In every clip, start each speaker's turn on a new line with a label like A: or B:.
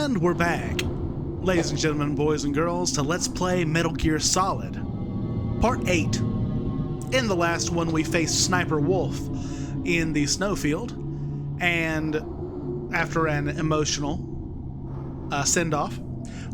A: And we're back, ladies and gentlemen, boys and girls, to Let's Play Metal Gear Solid, Part 8. In the last one, we faced Sniper Wolf in the snowfield, and after an emotional send-off,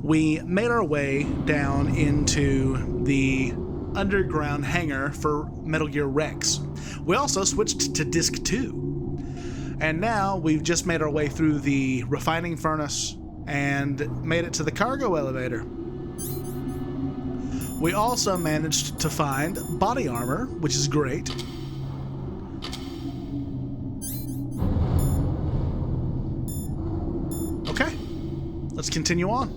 A: we made our way down into the underground hangar for Metal Gear Rex. We also switched to Disc 2. And now we've just made our way through the refining furnace and made it to the cargo elevator. We also managed to find body armor, which is great. Okay, let's continue on.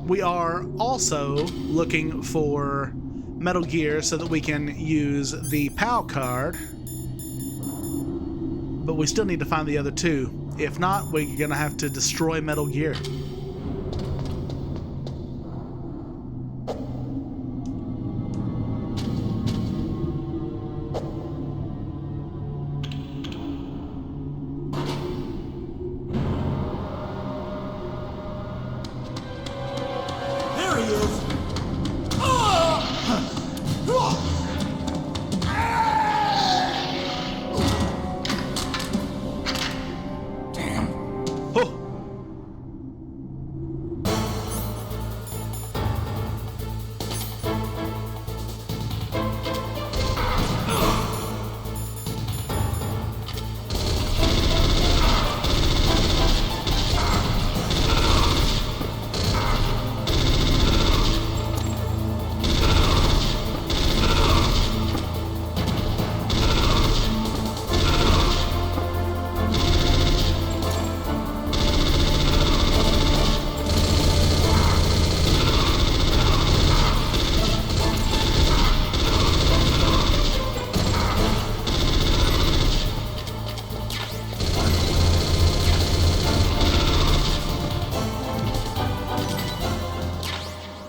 A: We are also looking for Metal Gear so that we can use the POW card, but we still need to find the other two. If not, we're gonna have to destroy Metal Gear.
B: There he is!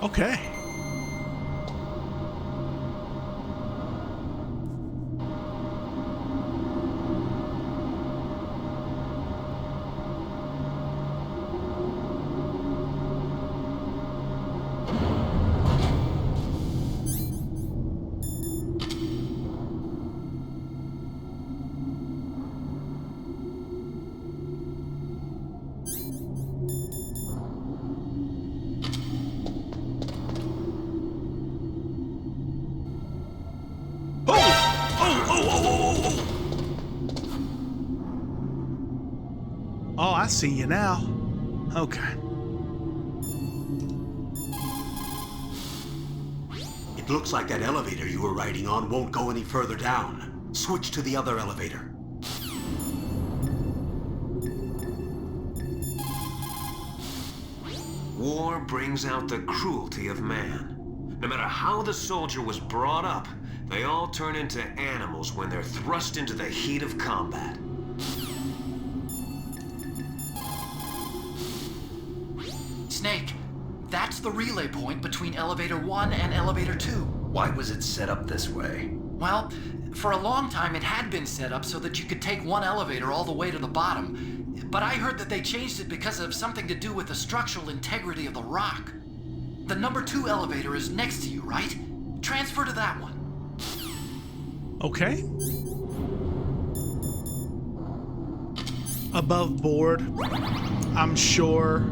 A: Okay. Oh, I see you now. Okay.
B: It looks like that elevator you were riding on won't go any further down. Switch to the other elevator.
C: War brings out the cruelty of man. No matter how the soldier was brought up, they all turn into animals when they're thrust into the heat of combat.
D: Snake, that's the relay point between Elevator 1 and Elevator 2.
E: Why was it set up this way?
D: Well, for a long time it had been set up so that you could take one elevator all the way to the bottom. But I heard that they changed it because of something to do with the structural integrity of the rock. The number 2 elevator is next to you, right? Transfer to that one.
A: Okay. Above board, I'm sure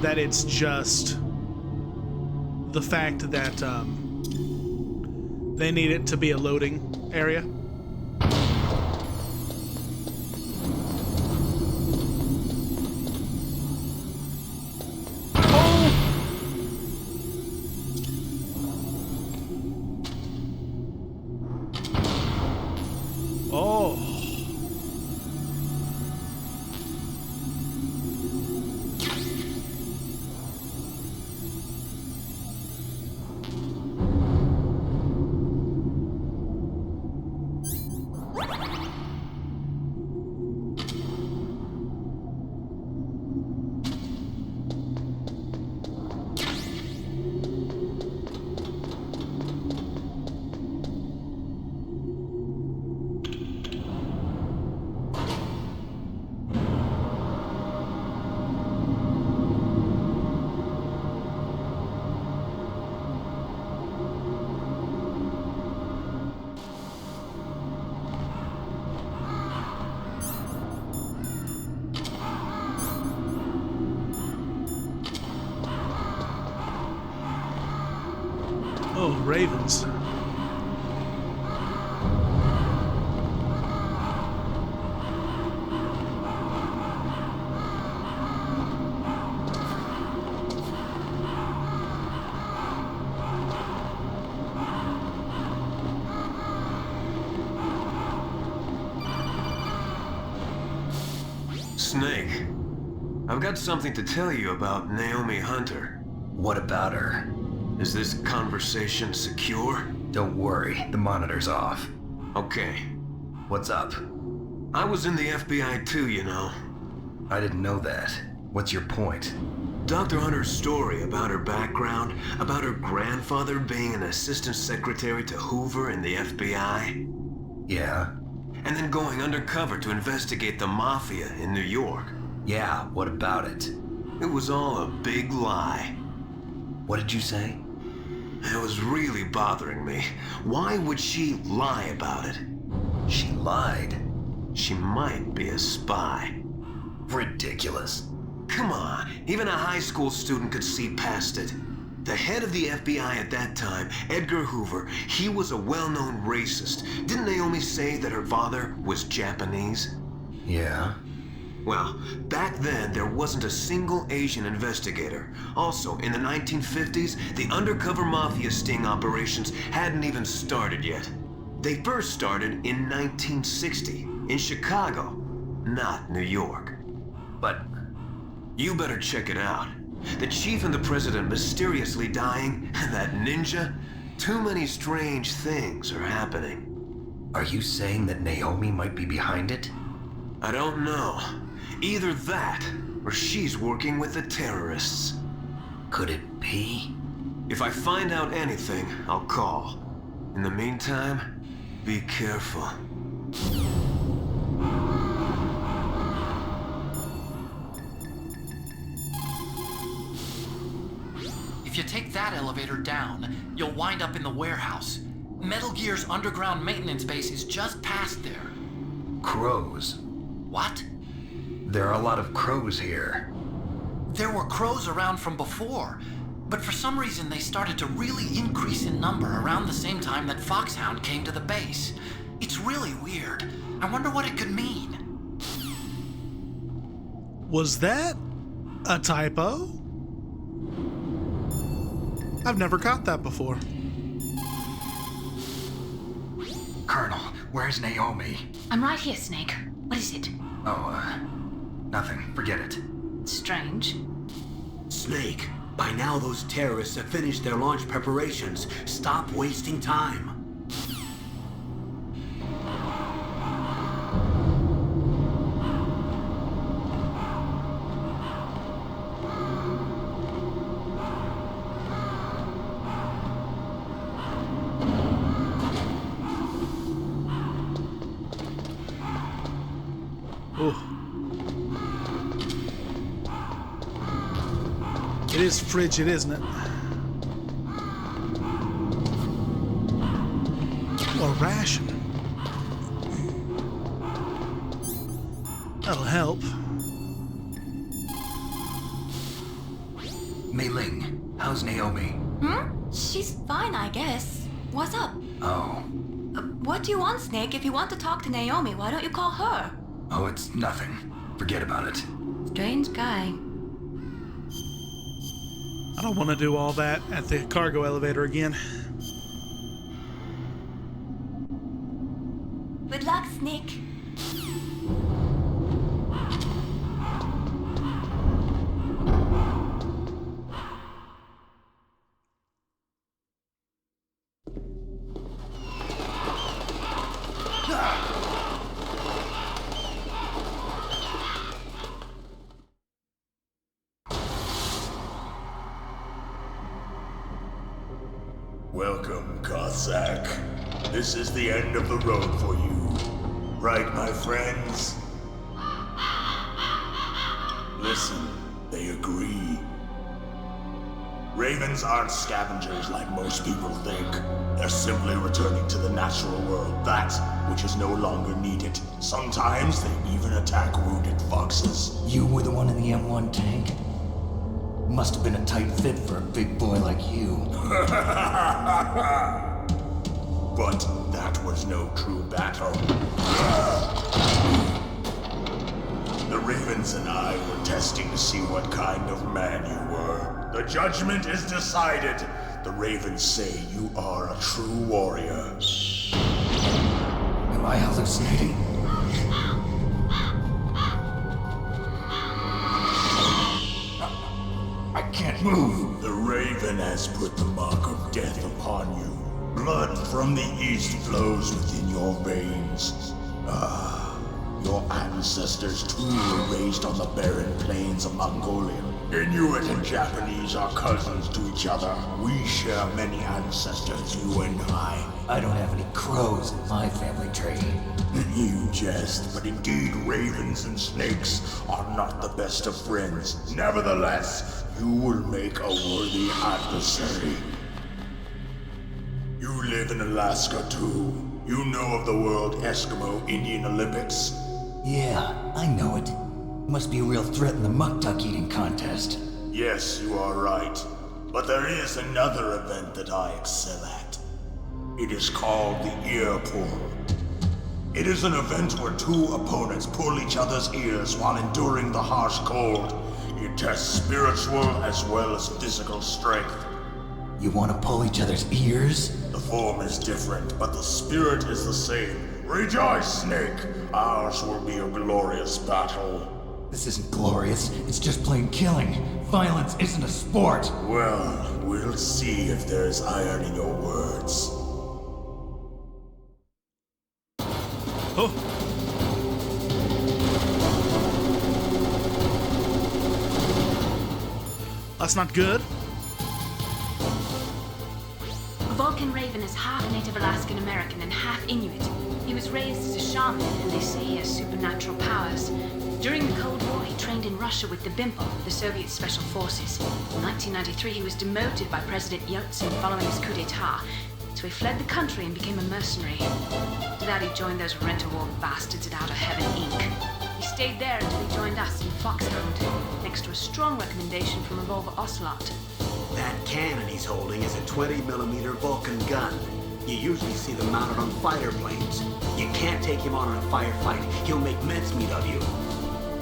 A: that it's just the fact that they need it to be a loading area. Oh. Ravens.
C: Snake, I've got something to tell you about Naomi Hunter.
E: What about her?
C: Is this conversation secure?
E: Don't worry, the monitor's off.
C: Okay.
E: What's up?
C: I was in the FBI too, you know.
E: I didn't know that. What's your point?
C: Dr. Hunter's story about her background, about her grandfather being an assistant secretary to Hoover in the FBI,
E: Yeah?
C: and then going undercover to investigate the mafia in New York.
E: Yeah, what about it?
C: It was all a big lie.
E: What did you say?
C: It was really bothering me. Why would she lie about it?
E: She lied.
C: She might be a spy.
E: Ridiculous.
C: Come on, even a high school student could see past it. The head of the FBI at that time, Edgar Hoover, he was a well-known racist. Didn't Naomi say that her father was Japanese?
E: Yeah?
C: Well, back then, there wasn't a single Asian investigator. Also, in the 1950s, the undercover mafia sting operations hadn't even started yet. They first started in 1960, in Chicago, not New York.
E: But
C: You better check it out. The chief and the president mysteriously dying, and that ninja? Too many strange things are happening.
E: are you saying that Naomi might be behind it?
C: I don't know. Either that, or she's working with the terrorists.
E: Could it be?
C: If I find out anything, I'll call. In the meantime, be careful.
D: If you take that elevator down, you'll wind up in the warehouse. Metal Gear's underground maintenance base is just past there.
E: Crows.
D: What?
E: There are a lot of crows here.
D: There were crows around from before, but for some reason they started to really increase in number around the same time that Foxhound came to the base. It's really weird. I wonder what it could mean.
A: Was that a typo? I've never caught that before.
E: Colonel, where's Naomi?
F: I'm right here, Snake. What is it?
E: Oh, nothing. Forget it.
F: Strange.
B: Snake, by now those terrorists have finished their launch preparations. Stop wasting time.
A: It is frigid, isn't it? Or ration. That'll help.
E: Mei Ling, how's Naomi?
F: She's fine, I guess. What's up?
E: Oh.
F: What do you want, Snake? If you want to talk to Naomi, why don't you call her?
E: Oh, it's nothing. Forget about it.
F: Strange guy.
A: I don't want to do all that at the cargo elevator again.
F: Good luck, Snake.
G: Welcome, Cossack. This is the end of the road for you. Right, my friends? Listen, they agree. Ravens aren't scavengers like most people think. They're simply returning to the natural world, that which is no longer needed. Sometimes they even attack wounded foxes.
H: You were the one in the M1 tank? Must have been a tight fit for a big boy like you.
G: But that was no true battle. The Ravens and I were testing to see what kind of man you were. The judgment is decided. The Ravens say you are a true warrior.
H: Am I hallucinating? I can't move.
G: The Raven has put the mark of death upon you. Blood from the east flows within your veins. Your ancestors too were raised on the barren plains of Mongolia. Inuit and Japanese are cousins to each other. We share many ancestors, you and I.
H: I don't have any crows in my family tree.
G: You jest, but indeed ravens and snakes are not the best of friends. Nevertheless, you will make a worthy adversary. You live in Alaska too. You know of the World Eskimo Indian Olympics?
H: Yeah, I know it. Must be a real threat in the muck duck eating contest.
G: Yes, you are right. But there is another event that I excel at. It is called the ear pull. It is an event where two opponents pull each other's ears while enduring the harsh cold. It tests spiritual as well as physical strength.
H: You want to pull each other's ears?
G: The form is different, but the spirit is the same. Rejoice, Snake! Ours will be a glorious battle.
H: This isn't glorious, it's just plain killing. Violence isn't a sport.
G: Well, we'll see if there's iron in your words.
A: Oh. That's not good.
F: Vulcan Raven is half Native Alaskan American and half Inuit. He was raised as a shaman, and they say he has supernatural powers. During the Cold War, he trained in Russia with the BIMPO, the Soviet Special Forces. In 1993, he was demoted by President Yeltsin following his coup d'etat, so he fled the country and became a mercenary. After that, he joined those rent-a-war bastards at Outer Heaven, Inc. He stayed there until he joined us in Foxhound, next to a strong recommendation from Revolver Ocelot.
B: That cannon he's holding is a 20mm Vulcan gun. You usually see them mounted on fighter planes. You can't take him on in a firefight. He'll make mincemeat of you.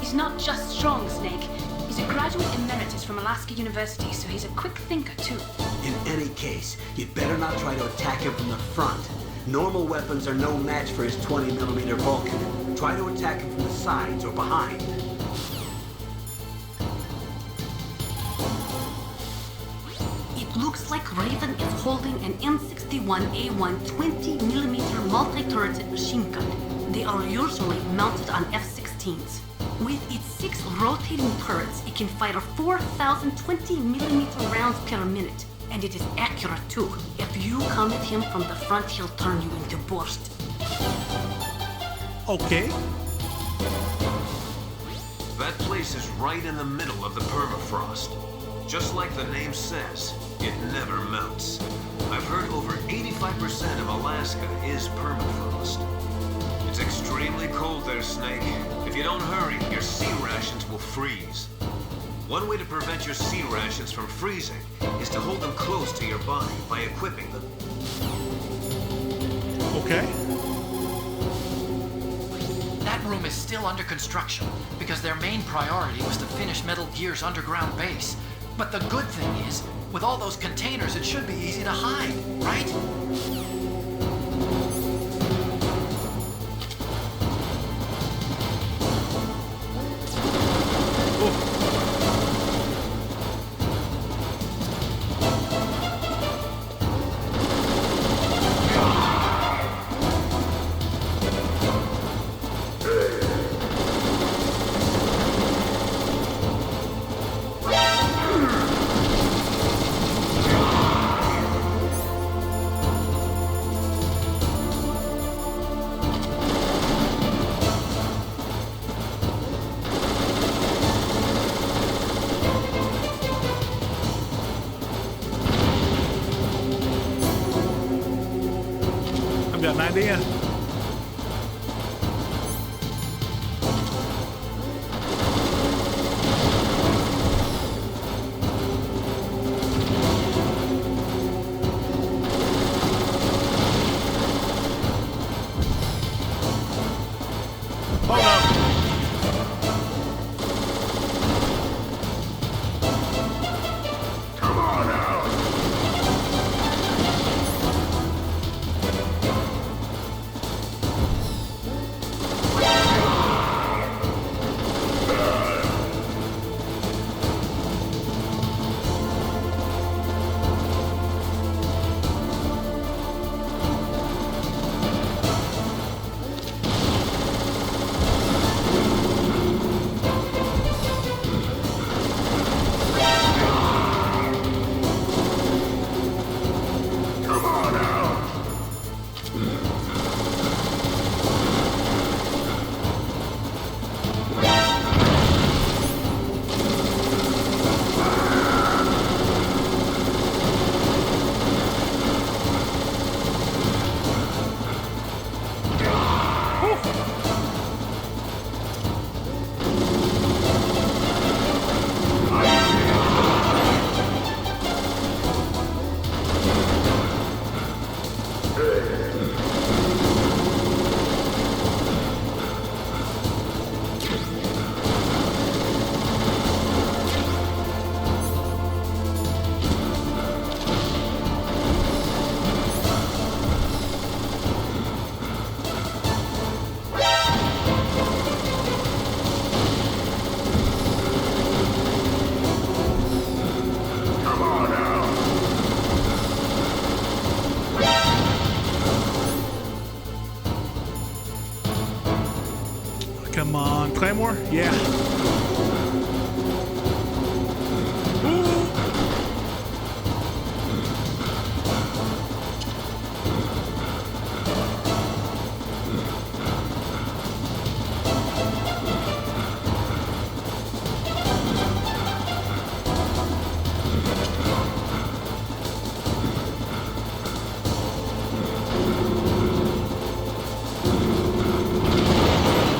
F: He's not just strong, Snake. He's a graduate emeritus from Alaska University, so he's a quick thinker, too.
B: In any case, you'd better not try to attack him from the front. Normal weapons are no match for his 20mm Vulcan. Try to attack him from the sides or behind.
I: It looks like Raven is holding an M61A1 20mm multi-turreted machine gun. They are usually mounted on F-16s. With its 6 rotating turrets, it can fire 4,000 20mm rounds per minute. And it is accurate too. If you come at him from the front, he'll turn you into borscht.
A: Okay.
C: That place is right in the middle of the permafrost. Just like the name says, it never melts. I've heard over 85% of Alaska is permafrost. It's extremely cold there, Snake. If you don't hurry, your sea rations will freeze. One way to prevent your sea rations from freezing is to hold them close to your body by equipping them.
A: Okay.
D: That room is still under construction because their main priority was to finish Metal Gear's underground base. But the good thing is, with all those containers, it should be easy to hide, right?
A: Got an idea. more? Yeah.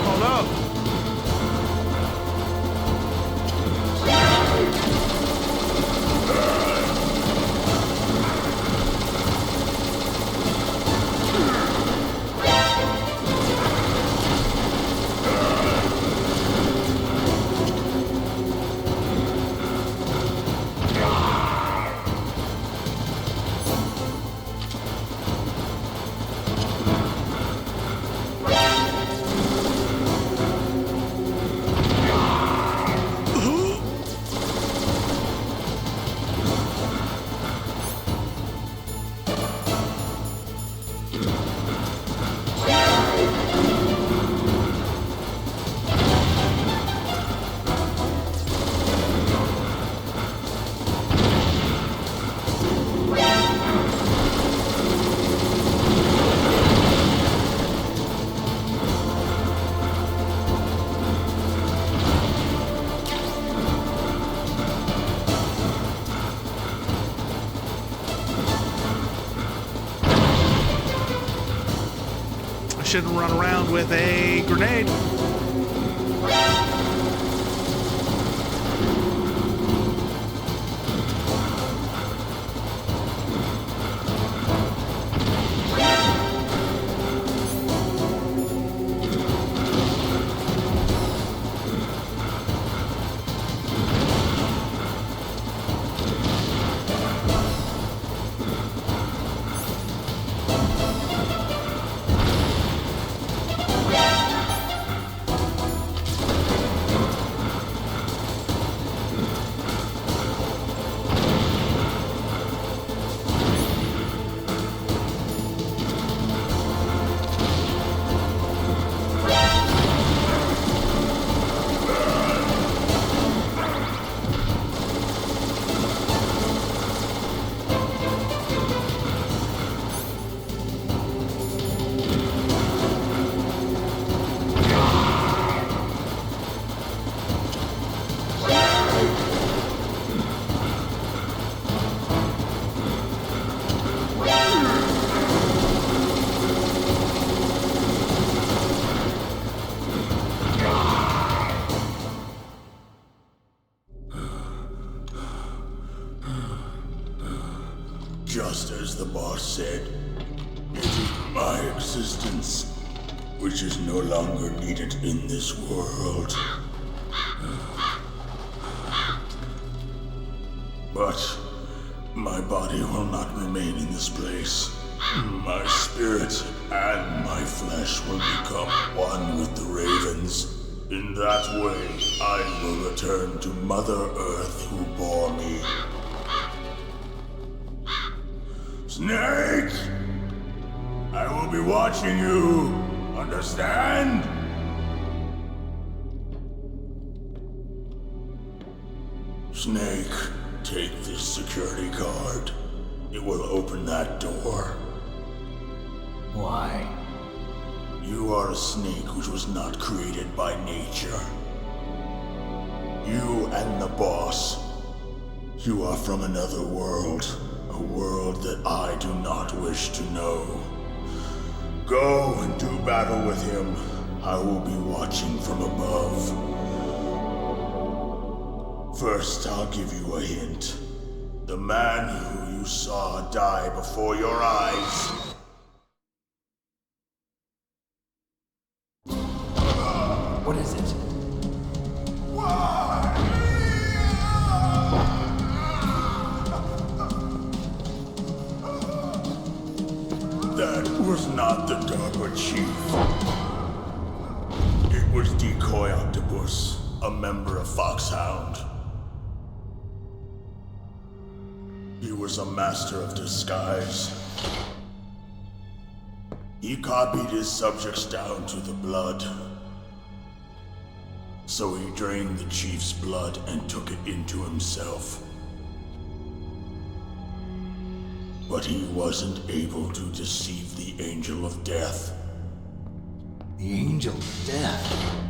A: Oh no! Shouldn't run around with a grenade.
G: Just as the boss said, it is my existence which is no longer needed in this world. But my body will not remain in this place. My spirit and my flesh will become one with the ravens. In that way, I will return to Mother Earth who bore me. Snake! I will be watching you. Understand? Snake, take this security card. It will open that door.
H: Why?
G: You are a snake which was not created by nature. You and the boss. You are from another world. A world that I do not wish to know. Go and do battle with him. I will be watching from above. First, I'll give you a hint. The man who you saw die before your eyes.
H: What is it?
G: That was not the DARPA chief. It was Decoy Octopus, a member of Foxhound. He was a master of disguise. He copied his subjects down to the blood. So he drained the chief's blood and took it into himself. But he wasn't able to deceive the Angel of Death.
H: The Angel of Death.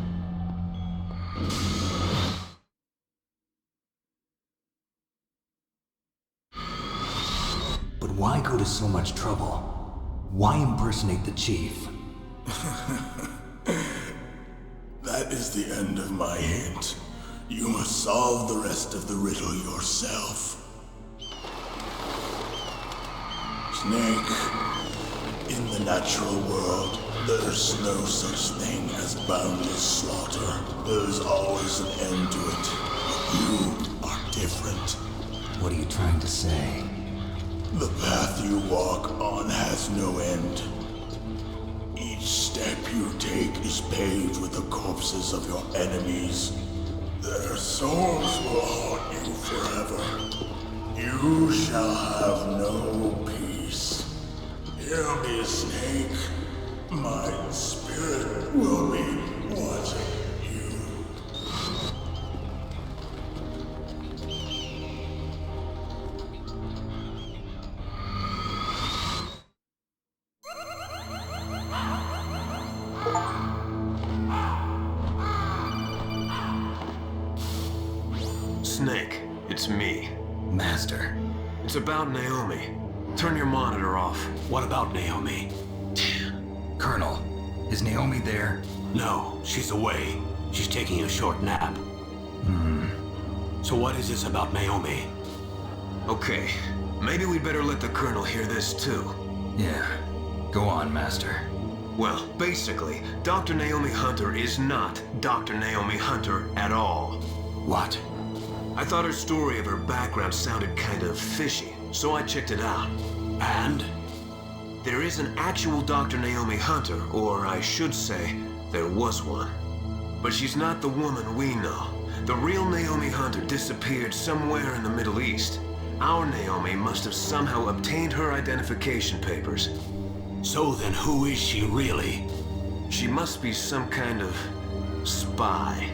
H: But why go to so much trouble? Why impersonate the chief?
G: That is the end of my hint. You must solve the rest of the riddle yourself. Snake, in the natural world, there's no such thing as boundless slaughter. There's always an end to it. But you are different.
H: What are you trying to say?
G: The path you walk on has no end. Each step you take is paved with the corpses of your enemies. Their souls will haunt you forever. You shall have no peace. Hear me, Snake. My spirit will be watching you.
C: Snake, it's me.
H: Master.
C: It's about Naomi. Turn your monitor off.
B: What about Naomi?
E: Colonel, is Naomi there?
B: No, she's away. She's taking a short nap. So what is this about Naomi?
C: Okay, maybe we'd better let the Colonel hear this too.
E: Yeah. Go on, Master.
C: Well, basically, Dr. Naomi Hunter is not Dr. Naomi Hunter at all.
B: What?
C: I thought her story of her background sounded kind of fishy, so I checked it out.
B: And?
C: There is an actual Dr. Naomi Hunter, or I should say, there was one. But she's not the woman we know. The real Naomi Hunter disappeared somewhere in the Middle East. Our Naomi must have somehow obtained her identification papers.
B: So then who is she really?
C: She must be some kind of spy.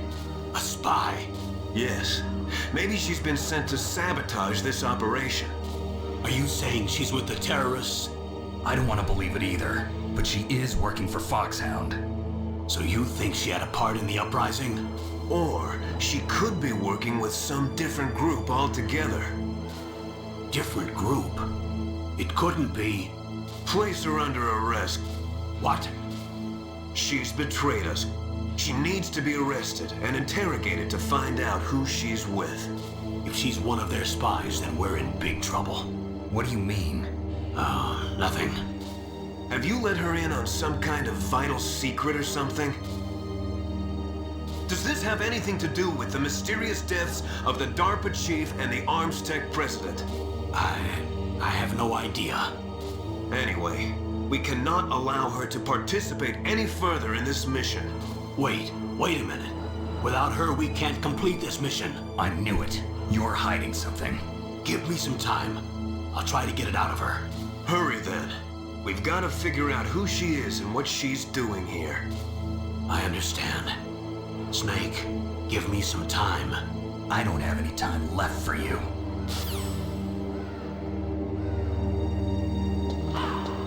B: A spy?
C: Yes. Maybe she's been sent to sabotage this operation.
B: Are you saying she's with the terrorists?
E: I don't want to believe it either, but she is working for Foxhound.
B: So you think she had a part in the uprising?
C: Or she could be working with some different group altogether.
B: Different group? It couldn't be.
C: Place her under arrest.
B: What?
C: She's betrayed us. She needs to be arrested and interrogated to find out who she's with.
B: If she's one of their spies, then we're in big trouble.
E: What do you mean?
B: Nothing.
C: Have you let her in on some kind of vital secret or something? Does this have anything to do with the mysterious deaths of the DARPA chief and the Arms Tech president?
B: I have no idea.
C: Anyway, we cannot allow her to participate any further in this mission.
B: Wait a minute. Without her, we can't complete this mission.
E: I knew it. You're hiding something.
B: Give me some time. I'll try to get it out of her.
C: Hurry then. We've got to figure out who she is and what she's doing here.
B: I understand. Snake, give me some time.
E: I don't have any time left for you.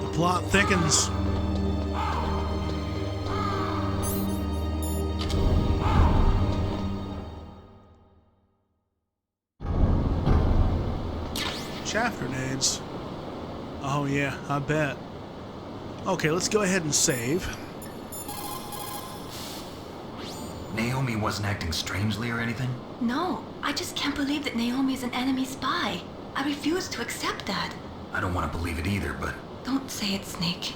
A: The plot thickens. Chaff grenades. Oh yeah, I bet. Okay, let's go ahead and save.
E: Naomi wasn't acting strangely or anything?
I: No, I just can't believe that Naomi is an enemy spy. I refuse to accept that.
E: I don't want to believe it either, but...
I: Don't say it, Snake.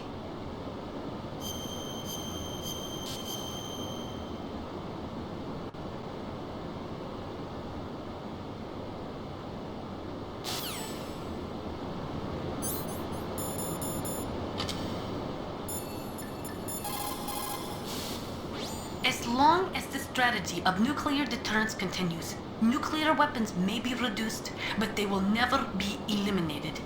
I: As long as the strategy of nuclear deterrence continues, nuclear weapons may be reduced, but they will never be eliminated.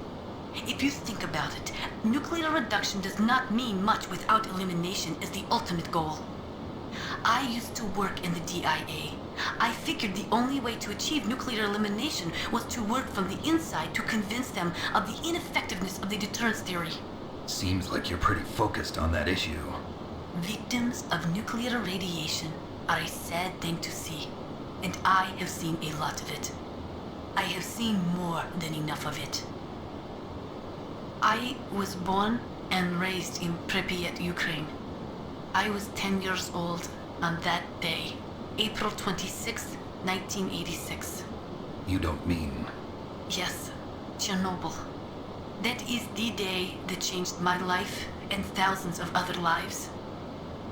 I: If you think about it, nuclear reduction does not mean much without elimination as the ultimate goal. I used to work in the DIA. I figured the only way to achieve nuclear elimination was to work from the inside to convince them of the ineffectiveness of the deterrence theory.
E: Seems like you're pretty focused on that issue.
I: Victims of nuclear radiation are a sad thing to see, and I have seen a lot of it. I have seen more than enough of it. I was born and raised in Pripyat, Ukraine. I was 10 years old on that day, April 26, 1986.
E: You don't mean...
I: Yes, Chernobyl. That is the day that changed my life and thousands of other lives.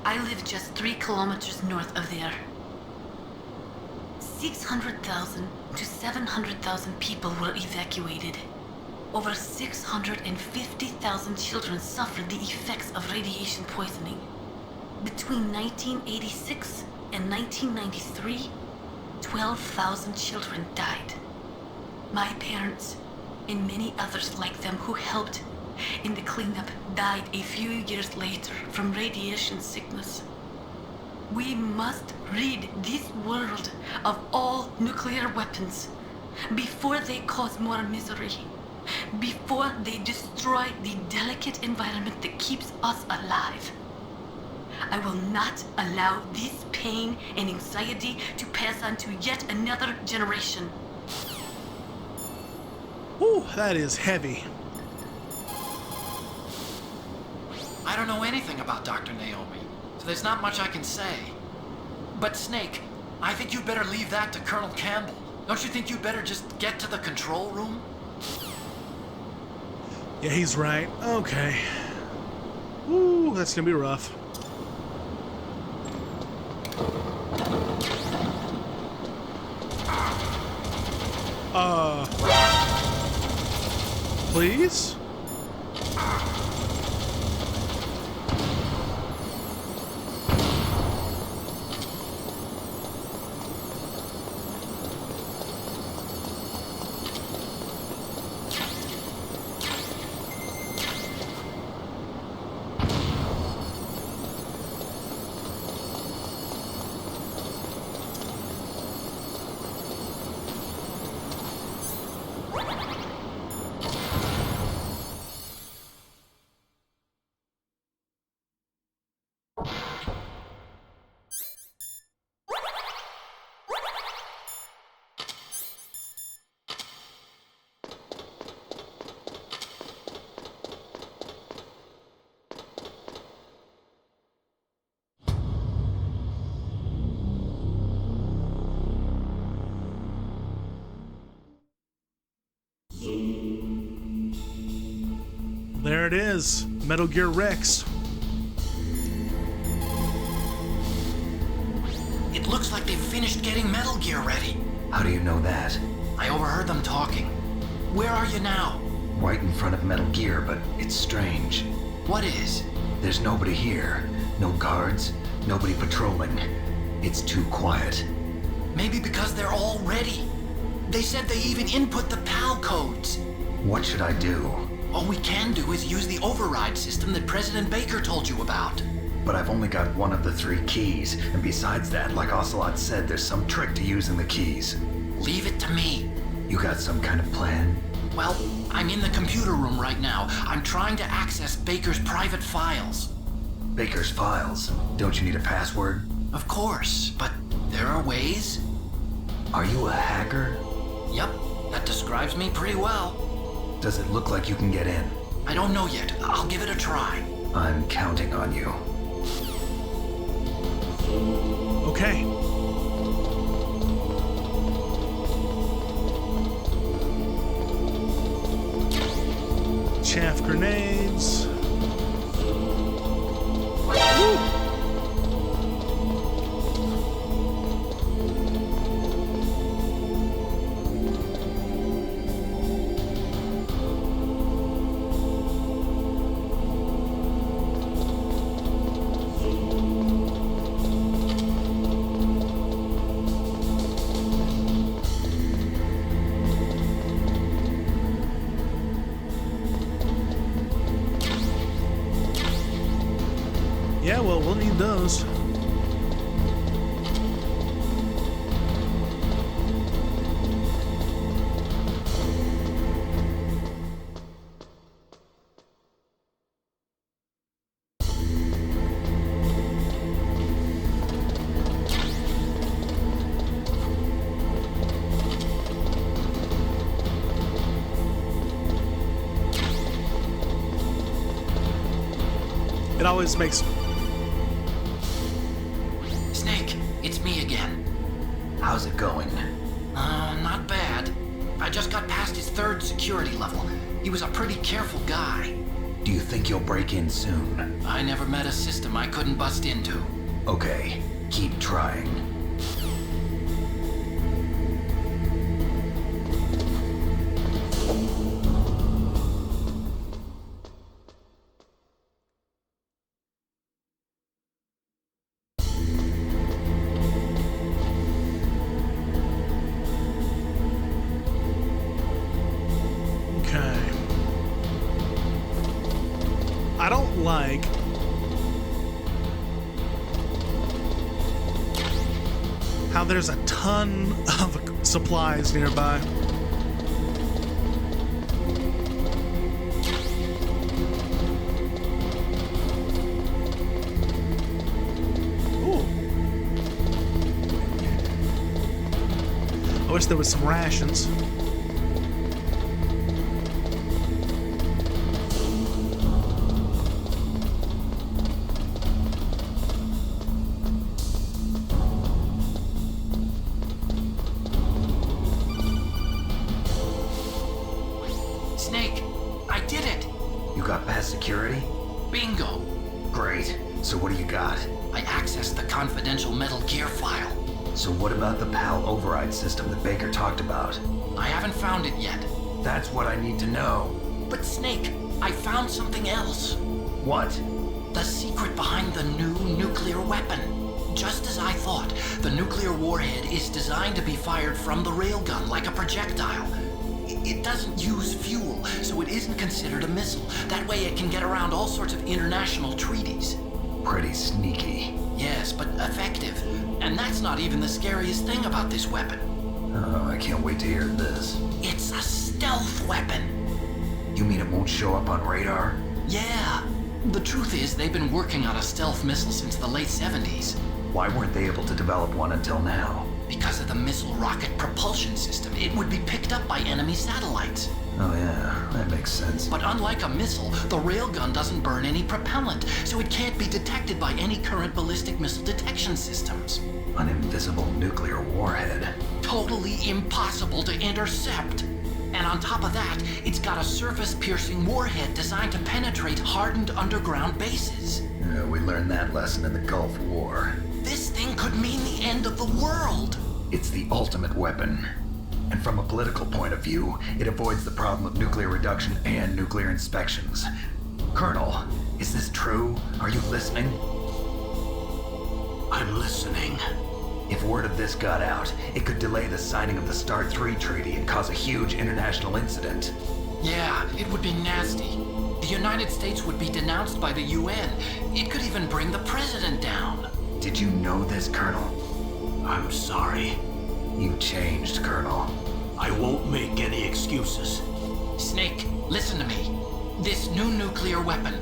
I: I live just 3 kilometers north of there. 600,000 to 700,000 people were evacuated. Over 650,000 children suffered the effects of radiation poisoning. Between 1986 and 1993, 12,000 children died. My parents, and many others like them who helped in the cleanup, died a few years later from radiation sickness. We must rid this world of all nuclear weapons before they cause more misery, before they destroy the delicate environment that keeps us alive. I will not allow this pain and anxiety to pass on to yet another generation.
A: Ooh, that is heavy.
D: I don't know anything about Dr. Naomi, so there's not much I can say. But Snake, I think you'd better leave that to Colonel Campbell. Don't you think you'd better just get to the control room?
A: Yeah, he's right. Okay. Ooh, that's gonna be rough. Please? There it is, Metal Gear Rex.
D: It looks like they've finished getting Metal Gear ready.
E: How do you know that?
D: I overheard them talking. Where are you now?
E: Right in front of Metal Gear, but it's strange.
D: What is?
E: There's nobody here. No guards, nobody patrolling. It's too quiet.
D: Maybe because they're all ready. They said they even input the PAL codes.
E: What should I do?
D: All we can do is use the override system that President Baker told you about.
E: But I've only got one of the 3 keys, and besides that, like Ocelot said, there's some trick to using the keys.
D: Leave it to me.
E: You got some kind of plan?
D: Well, I'm in the computer room right now. I'm trying to access Baker's private files.
E: Baker's files? Don't you need a password?
D: Of course, but there are ways.
E: Are you a hacker?
D: Yep, that describes me pretty well.
E: Does it look like you can get in?
D: I don't know yet. I'll give it a try.
E: I'm counting on you.
A: Okay. Chaff grenades. Woo! Yeah, well, we'll need those. It always makes...
D: Snake, it's me again.
H: How's it going?
D: Not bad. I just got past his 3rd security level. He was a pretty careful guy.
H: Do you think you'll break in soon?
D: I never met a system I couldn't bust into.
H: Okay, keep trying.
A: Okay. I don't like how there's a ton of supplies nearby. Ooh. I wish there was some rations.
D: Snake, I did it!
H: You got past security?
D: Bingo!
H: Great. So what do you got?
D: I accessed the confidential Metal Gear file.
H: So what about the PAL override system that Baker talked about?
D: I haven't found it yet.
H: That's what I need to know.
D: But Snake, I found something else.
H: What?
D: The secret behind the new nuclear weapon. Just as I thought, the nuclear warhead is designed to be fired from the railgun like a projectile. It doesn't use fuel, so it isn't considered a missile. That way it can get around all sorts of international treaties.
H: Pretty sneaky.
D: Yes, but effective. And that's not even the scariest thing about this weapon.
H: Oh, I can't wait to hear this.
D: It's a stealth weapon.
H: You mean it won't show up on radar?
D: Yeah. The truth is, they've been working on a stealth missile since the late 70s.
H: Why weren't they able to develop one until now?
D: Because of the missile rocket propulsion system, it would be picked up by enemy satellites.
H: Oh yeah, that makes sense.
D: But unlike a missile, the railgun doesn't burn any propellant, so it can't be detected by any current ballistic missile detection systems.
H: An invisible nuclear warhead.
D: Totally impossible to intercept. And on top of that, it's got a surface-piercing warhead designed to penetrate hardened underground bases.
H: Yeah, we learned that lesson in the Gulf War.
D: This thing could mean the end of the world.
H: It's the ultimate weapon. And from a political point of view, it avoids the problem of nuclear reduction and nuclear inspections. Colonel, is this true? Are you listening?
B: I'm listening.
H: If word of this got out, it could delay the signing of the START 3 treaty and cause a huge international incident.
D: Yeah, it would be nasty. The United States would be denounced by the UN. It could even bring the president down.
H: Did you know this, Colonel?
B: I'm sorry.
H: You changed, Colonel.
B: I won't make any excuses.
D: Snake, listen to me. This new nuclear weapon,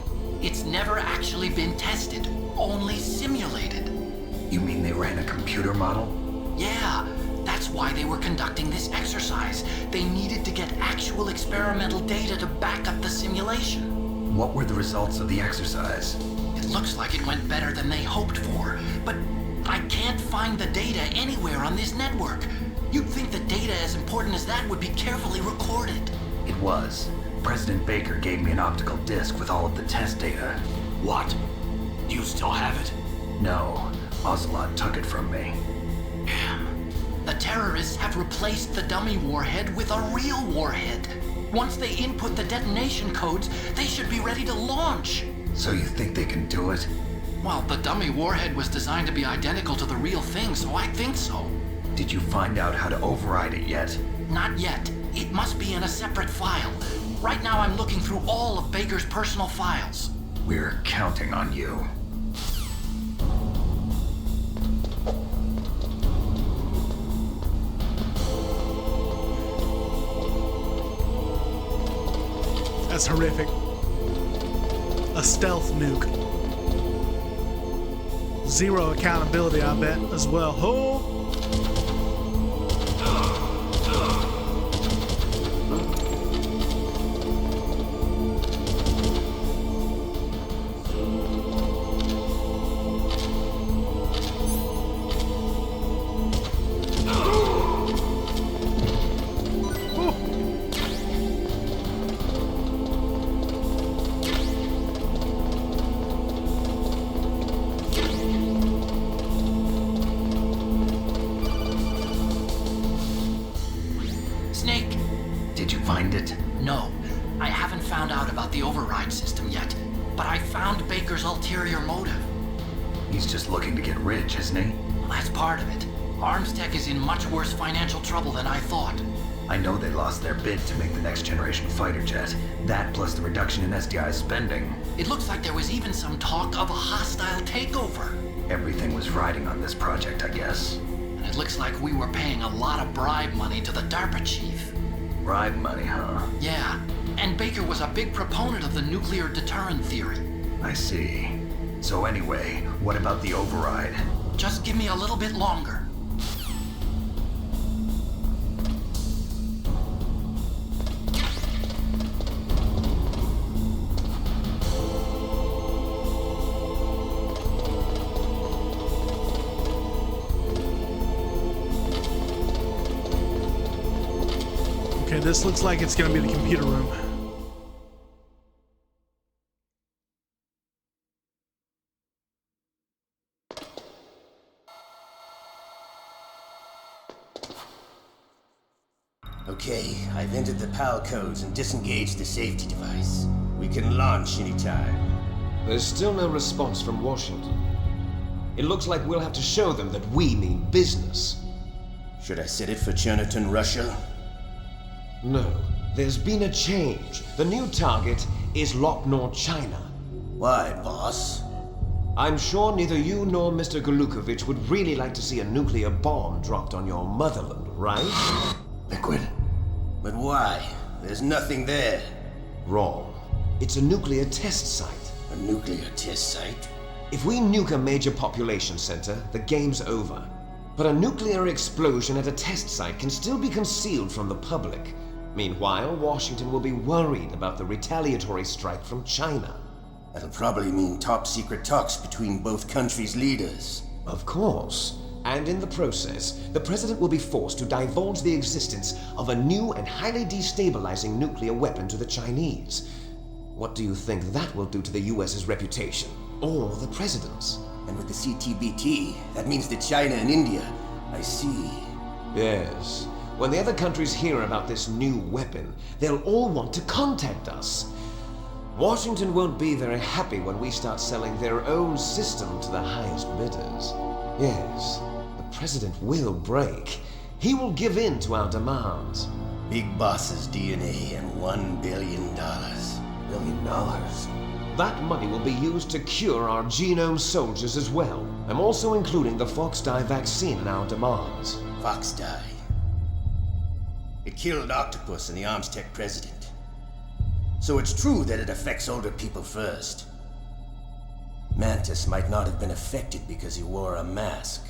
D: it's never actually been tested, only simulated.
H: You mean they ran a computer model?
D: Yeah, that's why they were conducting this exercise. They needed to get actual experimental data to back up the simulation.
H: What were the results of the exercise?
D: It looks like it went better than they hoped for, but I can't find the data anywhere on this network. You'd think the data as important as that would be carefully recorded.
H: It was. President Baker gave me an optical disc with all of the test data.
B: What? Do you still have it?
H: No, Ocelot took it from me.
B: Damn.
D: The terrorists have replaced the dummy warhead with a real warhead. Once they input the detonation codes, they should be ready to launch.
H: So you think they can do it?
D: Well, the dummy warhead was designed to be identical to the real thing, so I think so.
H: Did you find out how to override it yet?
D: Not yet. It must be in a separate file. Right now I'm looking through all of Baker's personal files.
H: We're counting on you.
A: That's horrific. A stealth nuke. Zero accountability, I bet, as well. Oh!
H: find it?
D: No, I haven't found out about the override system yet, but I found Baker's ulterior motive.
H: He's just looking to get rich, isn't he?
D: Well, that's part of it. Armstech is in much worse financial trouble than I thought.
H: I know they lost their bid to make the next generation fighter jet. That plus the reduction in SDI spending.
D: It looks like there was even some talk of a hostile takeover.
H: Everything was riding on this project, I guess.
D: And it looks like we were paying a lot of bribe money to the DARPA chief.
H: Bribe money, huh?
D: Yeah, and Baker was a big proponent of the nuclear deterrent theory.
H: I see. So anyway, what about the override?
D: Just give me a little bit longer.
A: Okay, this looks like it's gonna be the computer room.
J: Okay, I've entered the PAL codes and disengaged the safety device. We can launch anytime.
K: There's still no response from Washington. It looks like we'll have to show them that we mean business.
J: Should I set it for Cherniton, Russia?
K: No, there's been a change. The new target is Locknor, China.
J: Why, boss?
K: I'm sure neither you nor Mr. Golukovich would really like to see a nuclear bomb dropped on your motherland, right?
J: Liquid. But why? There's nothing there.
K: Wrong. It's a nuclear test site.
J: A nuclear test site?
K: If we nuke a major population center, the game's over. But a nuclear explosion at a test site can still be concealed from the public. Meanwhile, Washington will be worried about the retaliatory strike from China.
J: That'll probably mean top-secret talks between both countries' leaders.
K: Of course. And in the process, the president will be forced to divulge the existence of a new and highly destabilizing nuclear weapon to the Chinese. What do you think that will do to the US's reputation? Or the president's?
J: And with the CTBT, that means that China and India. I see.
K: Yes. When the other countries hear about this new weapon, they'll all want to contact us. Washington won't be very happy when we start selling their own system to the highest bidders. Yes, the president will break. He will give in to our demands.
J: Big boss's DNA and $1 billion.
K: $1 billion? That money will be used to cure our genome soldiers as well. I'm also including the Fox Dye vaccine in our demands.
J: Fox Dye. It killed Octopus and the Armstech president. So it's true that it affects older people first. Mantis might not have been affected because he wore a mask.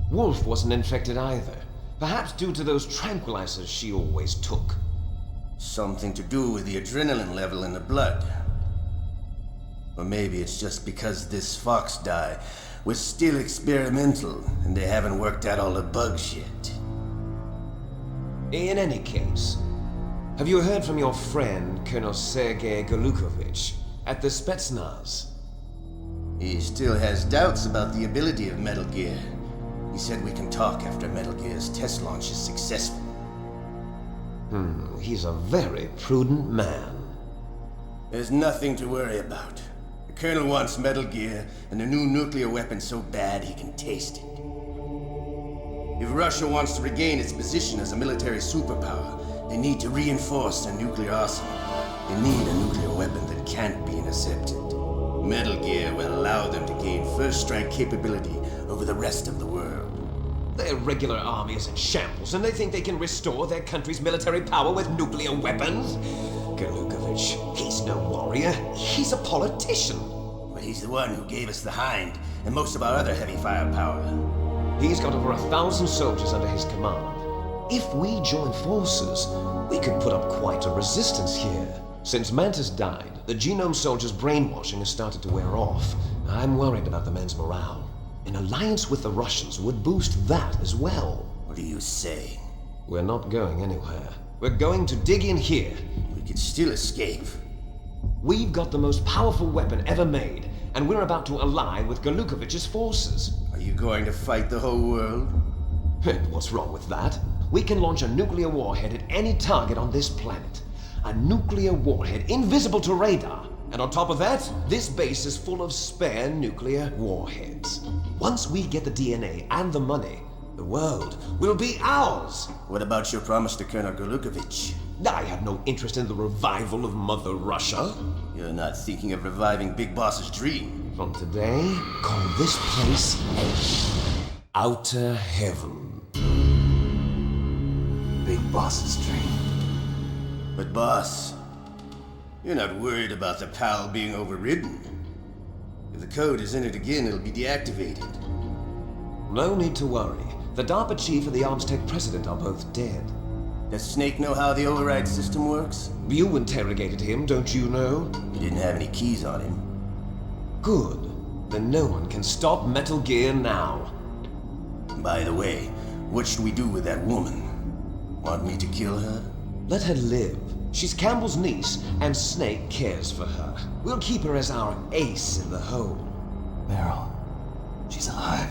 K: Wolf wasn't infected either. Perhaps due to those tranquilizers she always took.
J: Something to do with the adrenaline level in the blood. Or maybe it's just because this Fox Dye was still experimental and they haven't worked out all the bugs yet.
K: In any case, have you heard from your friend, Colonel Sergei Golukovich, at the Spetsnaz?
J: He still has doubts about the ability of Metal Gear. He said we can talk after Metal Gear's test launch is successful.
K: He's a very prudent man.
J: There's nothing to worry about. The Colonel wants Metal Gear and a new nuclear weapon so bad he can taste it. If Russia wants to regain its position as a military superpower, they need to reinforce their nuclear arsenal. They need a nuclear weapon that can't be intercepted. Metal Gear will allow them to gain first strike capability over the rest of the world.
K: Their regular army is in shambles, and they think they can restore their country's military power with nuclear weapons? Golukovich, he's no warrior. He's a politician.
J: But he's the one who gave us the Hind and most of our other heavy firepower.
K: He's got over 1,000 soldiers under his command. If we join forces, we could put up quite a resistance here. Since Mantis died, the genome soldiers' brainwashing has started to wear off. I'm worried about the men's morale. An alliance with the Russians would boost that as well.
J: What do you say?
K: We're not going anywhere. We're going to dig in here.
J: We could still escape.
K: We've got the most powerful weapon ever made, and we're about to ally with Golukovich's forces.
J: Are you going to fight the whole world?
K: And what's wrong with that? we can launch a nuclear warhead at any target on this planet. A nuclear warhead invisible to radar. And on top of that, this base is full of spare nuclear warheads. Once we get the DNA and the money, the world will be ours.
J: What about your promise to Colonel Golukovich?
K: I have no interest in the revival of Mother Russia.
J: You're not thinking of reviving Big Boss's dream.
K: From today, call this place Outer Heaven.
E: Big Boss's dream.
J: But boss, you're not worried about the PAL being overridden. If the code is entered again, it'll be deactivated.
K: No need to worry. The DARPA chief and the Arms Tech president are both dead.
J: Does Snake know how the override system works?
K: You interrogated him, don't you know?
J: He didn't have any keys on him.
K: Good. Then no one can stop Metal Gear now.
J: By the way, what should we do with that woman? Want me to kill her?
K: Let her live. She's Campbell's niece, and Snake cares for her. We'll keep her as our ace in the hole.
E: Meryl, she's alive.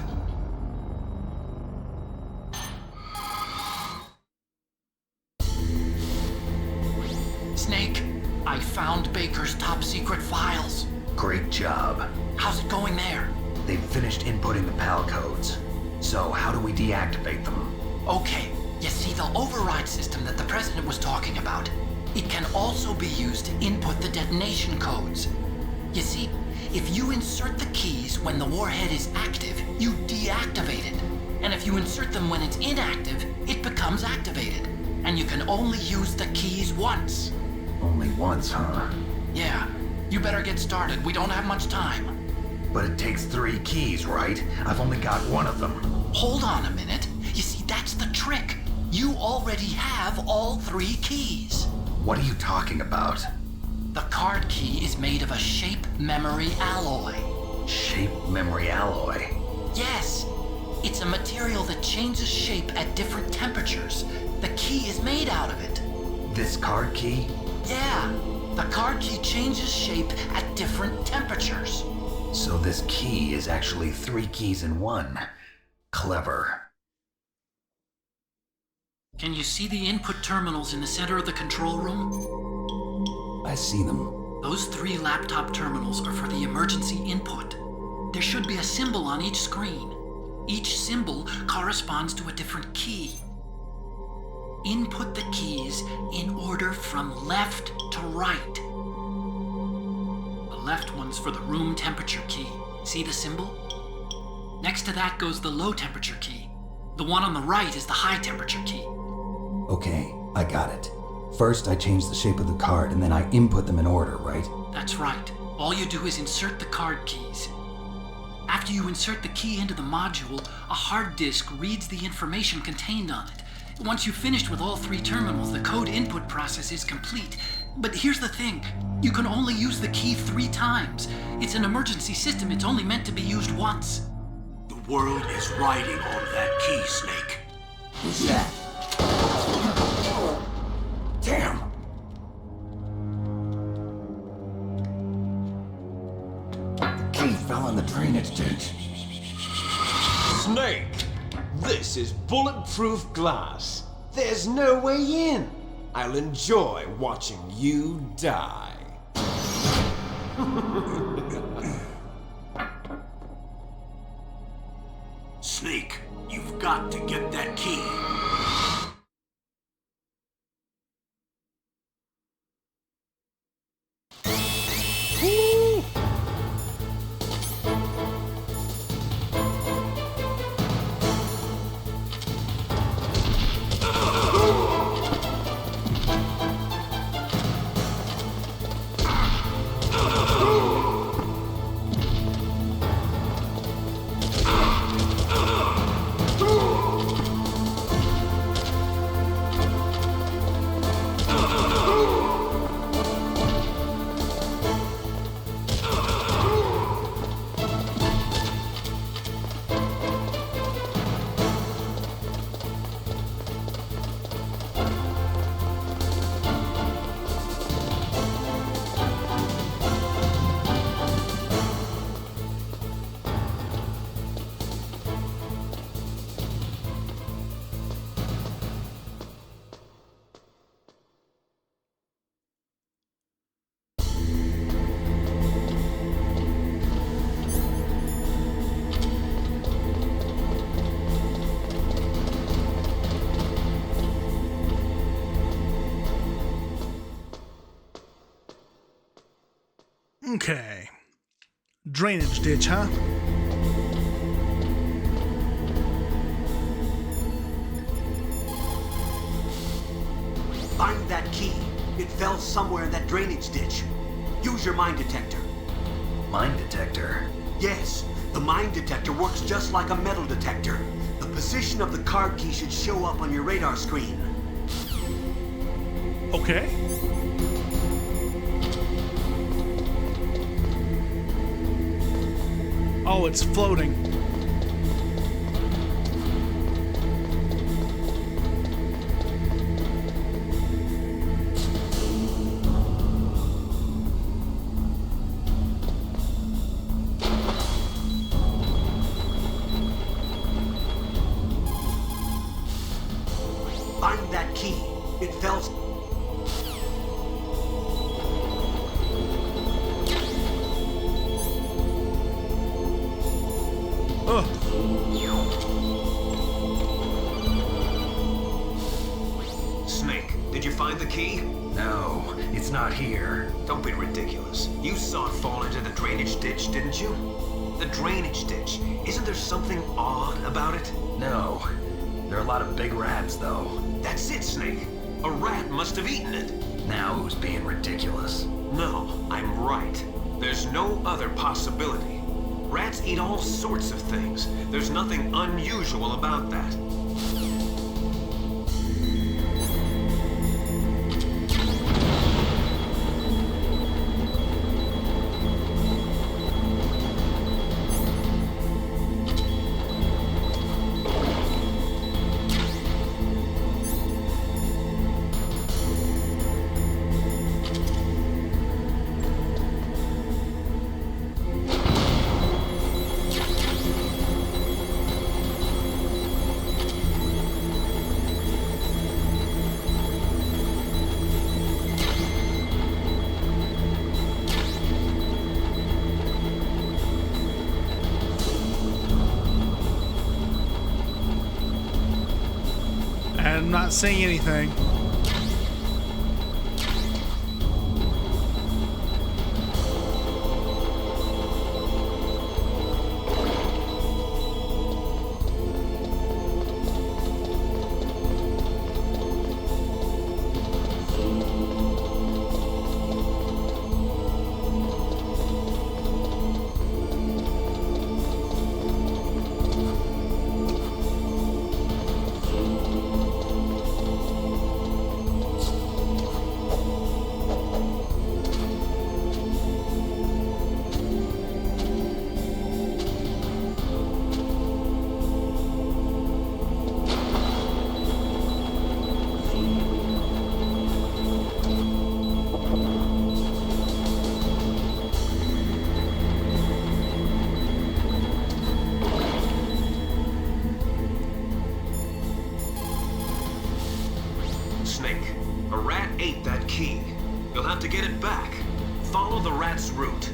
D: Snake, I found Baker's top secret files.
H: Great job.
D: How's it going there?
H: They've finished inputting the PAL codes. So how do we deactivate them?
D: Okay, you see the override system that the president was talking about? It can also be used to input the detonation codes. You see, if you insert the keys when the warhead is active, you deactivate it. And if you insert them when it's inactive, it becomes activated. And you can only use the keys once.
H: Only once, huh?
D: Yeah, you better get started. We don't have much time.
H: But it takes 3 keys, right? I've only got 1 of them.
D: Hold on a minute. You see, that's the trick. You already have all 3 keys.
H: What are you talking about?
D: The card key is made of a shape memory alloy.
H: Shape memory alloy?
D: Yes. It's a material that changes shape at different temperatures. The key is made out of it.
H: This card key?
D: Yeah. The card key changes shape at different temperatures.
H: So this key is actually 3 keys in 1. Clever.
D: Can you see the input terminals in the center of the control room?
E: I see them.
D: Those 3 laptop terminals are for the emergency input. There should be a symbol on each screen. Each symbol corresponds to a different key. Input the keys in order from left to right. The left one's for the room temperature key. See the symbol? Next to that goes the low temperature key. The one on the right is the high temperature key.
E: Okay, I got it. First, I change the shape of the card, and then I input them in order, right?
D: That's right. All you do is insert the card keys. After you insert the key into the module, a hard disk reads the information contained on it. Once you've finished with all 3 terminals, the code input process is complete. But here's the thing. You can only use the key 3 times. It's an emergency system. It's only meant to be used once.
B: The world is riding on that key, Snake.
J: Who's that?
E: Damn! The key fell in the drainage ditch.
K: Snake! This is bulletproof glass. There's no way in. I'll enjoy watching you die.
B: Snake, you've got to get that key.
A: Okay. Drainage ditch, huh?
B: Find that key. It fell somewhere in that drainage ditch. Use your mine detector.
H: Mine detector?
B: Yes, the mine detector works just like a metal detector. The position of the card key should show up on your radar screen.
A: Okay. Oh, it's floating.
B: Find that key. It fell...
C: Snake, did you find the key?
H: No, it's not here.
C: Don't be ridiculous. You saw it fall into the drainage ditch, didn't you? The drainage ditch. Isn't there something odd about it?
H: No. There are a lot of big rats, though.
C: That's it, Snake. A rat must have eaten it.
H: Now who's being ridiculous?
C: No, I'm right. There's no other possibility. Rats eat all sorts of things. There's nothing unusual about that.
A: I'm not seeing anything.
C: Snake, a rat ate that key. You'll have to get it back. Follow the rat's route.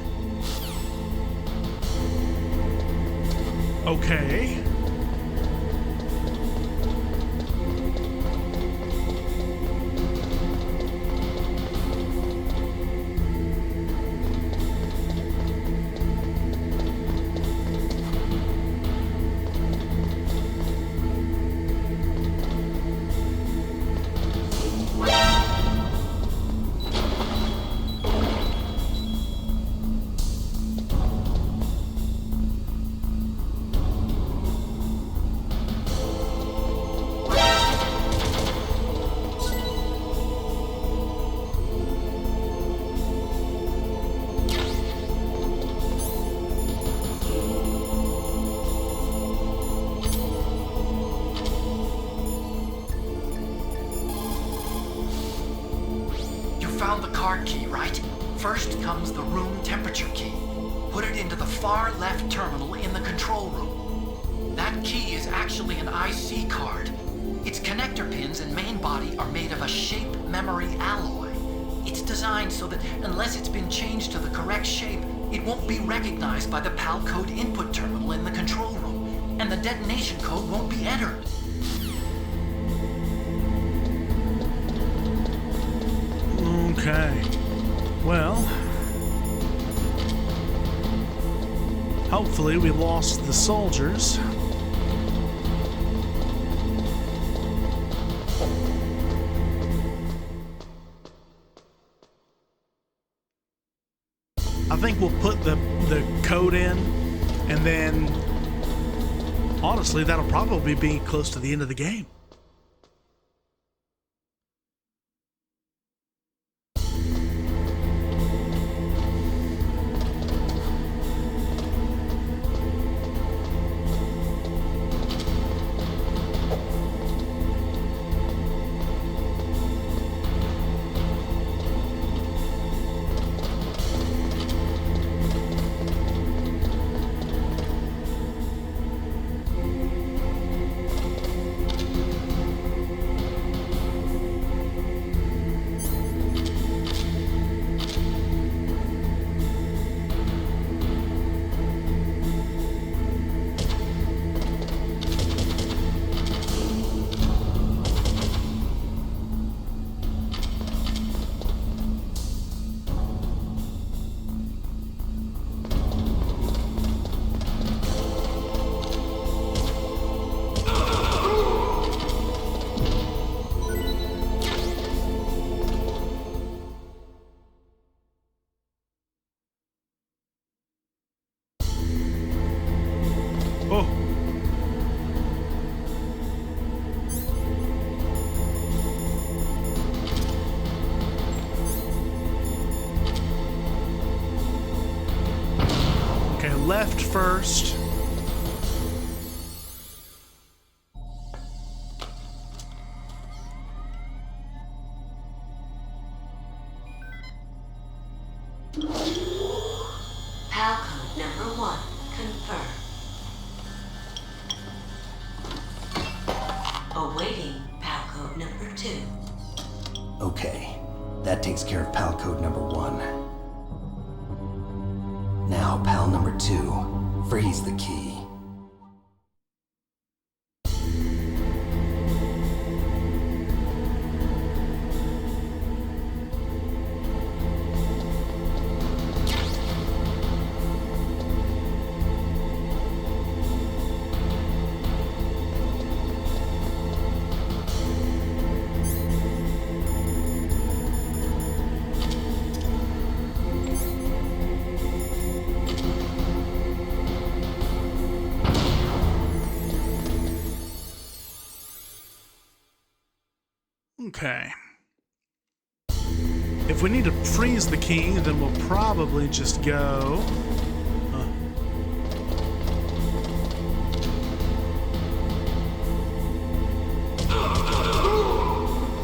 A: Okay.
D: Found the card key, right? First comes the room temperature key. Put it into the far left terminal in the control room. That key is actually an IC card. Its connector pins and main body are made of a shape memory alloy. It's designed so that unless it's been changed to the correct shape, it won't be recognized by the PAL code input terminal in the control room, and the detonation code won't be entered.
A: Okay. Well, Hopefully we lost the soldiers. I think we'll put the code in, and then honestly that'll probably be close to the end of the game. Oh. Okay, left first.
L: PAL code number 1, confirmed. Awaiting PAL code number 2.
E: Okay, that takes care of PAL code number 1. Now, PAL number 2, freeze the key.
A: Okay. If we need to freeze the key, then we'll probably just go...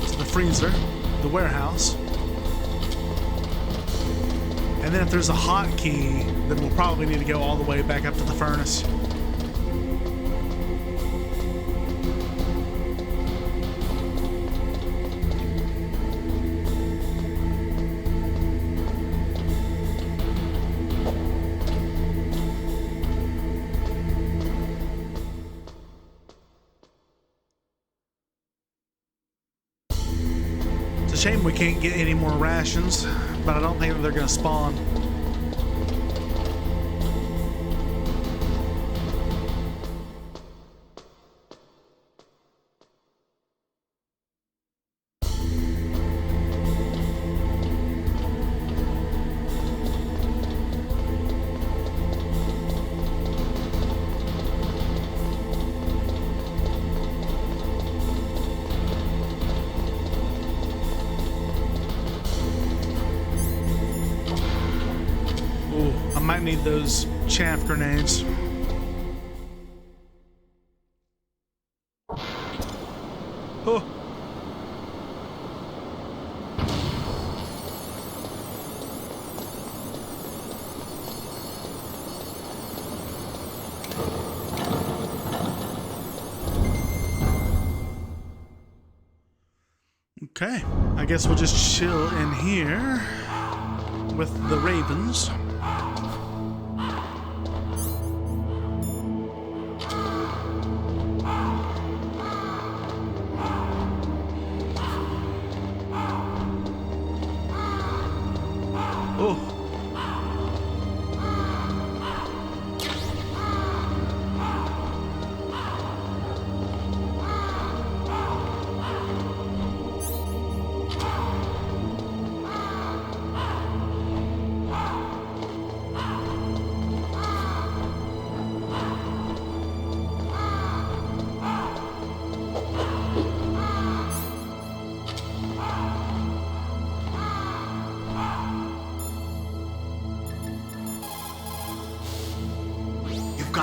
A: to the freezer, the warehouse. And then if there's a hotkey, then we'll probably need to go all the way back up to the furnace. Shame we can't get any more rations, but I don't think that they're going to spawn. I might need those chaff grenades. Oh. Okay, I guess we'll just chill in here with the ravens.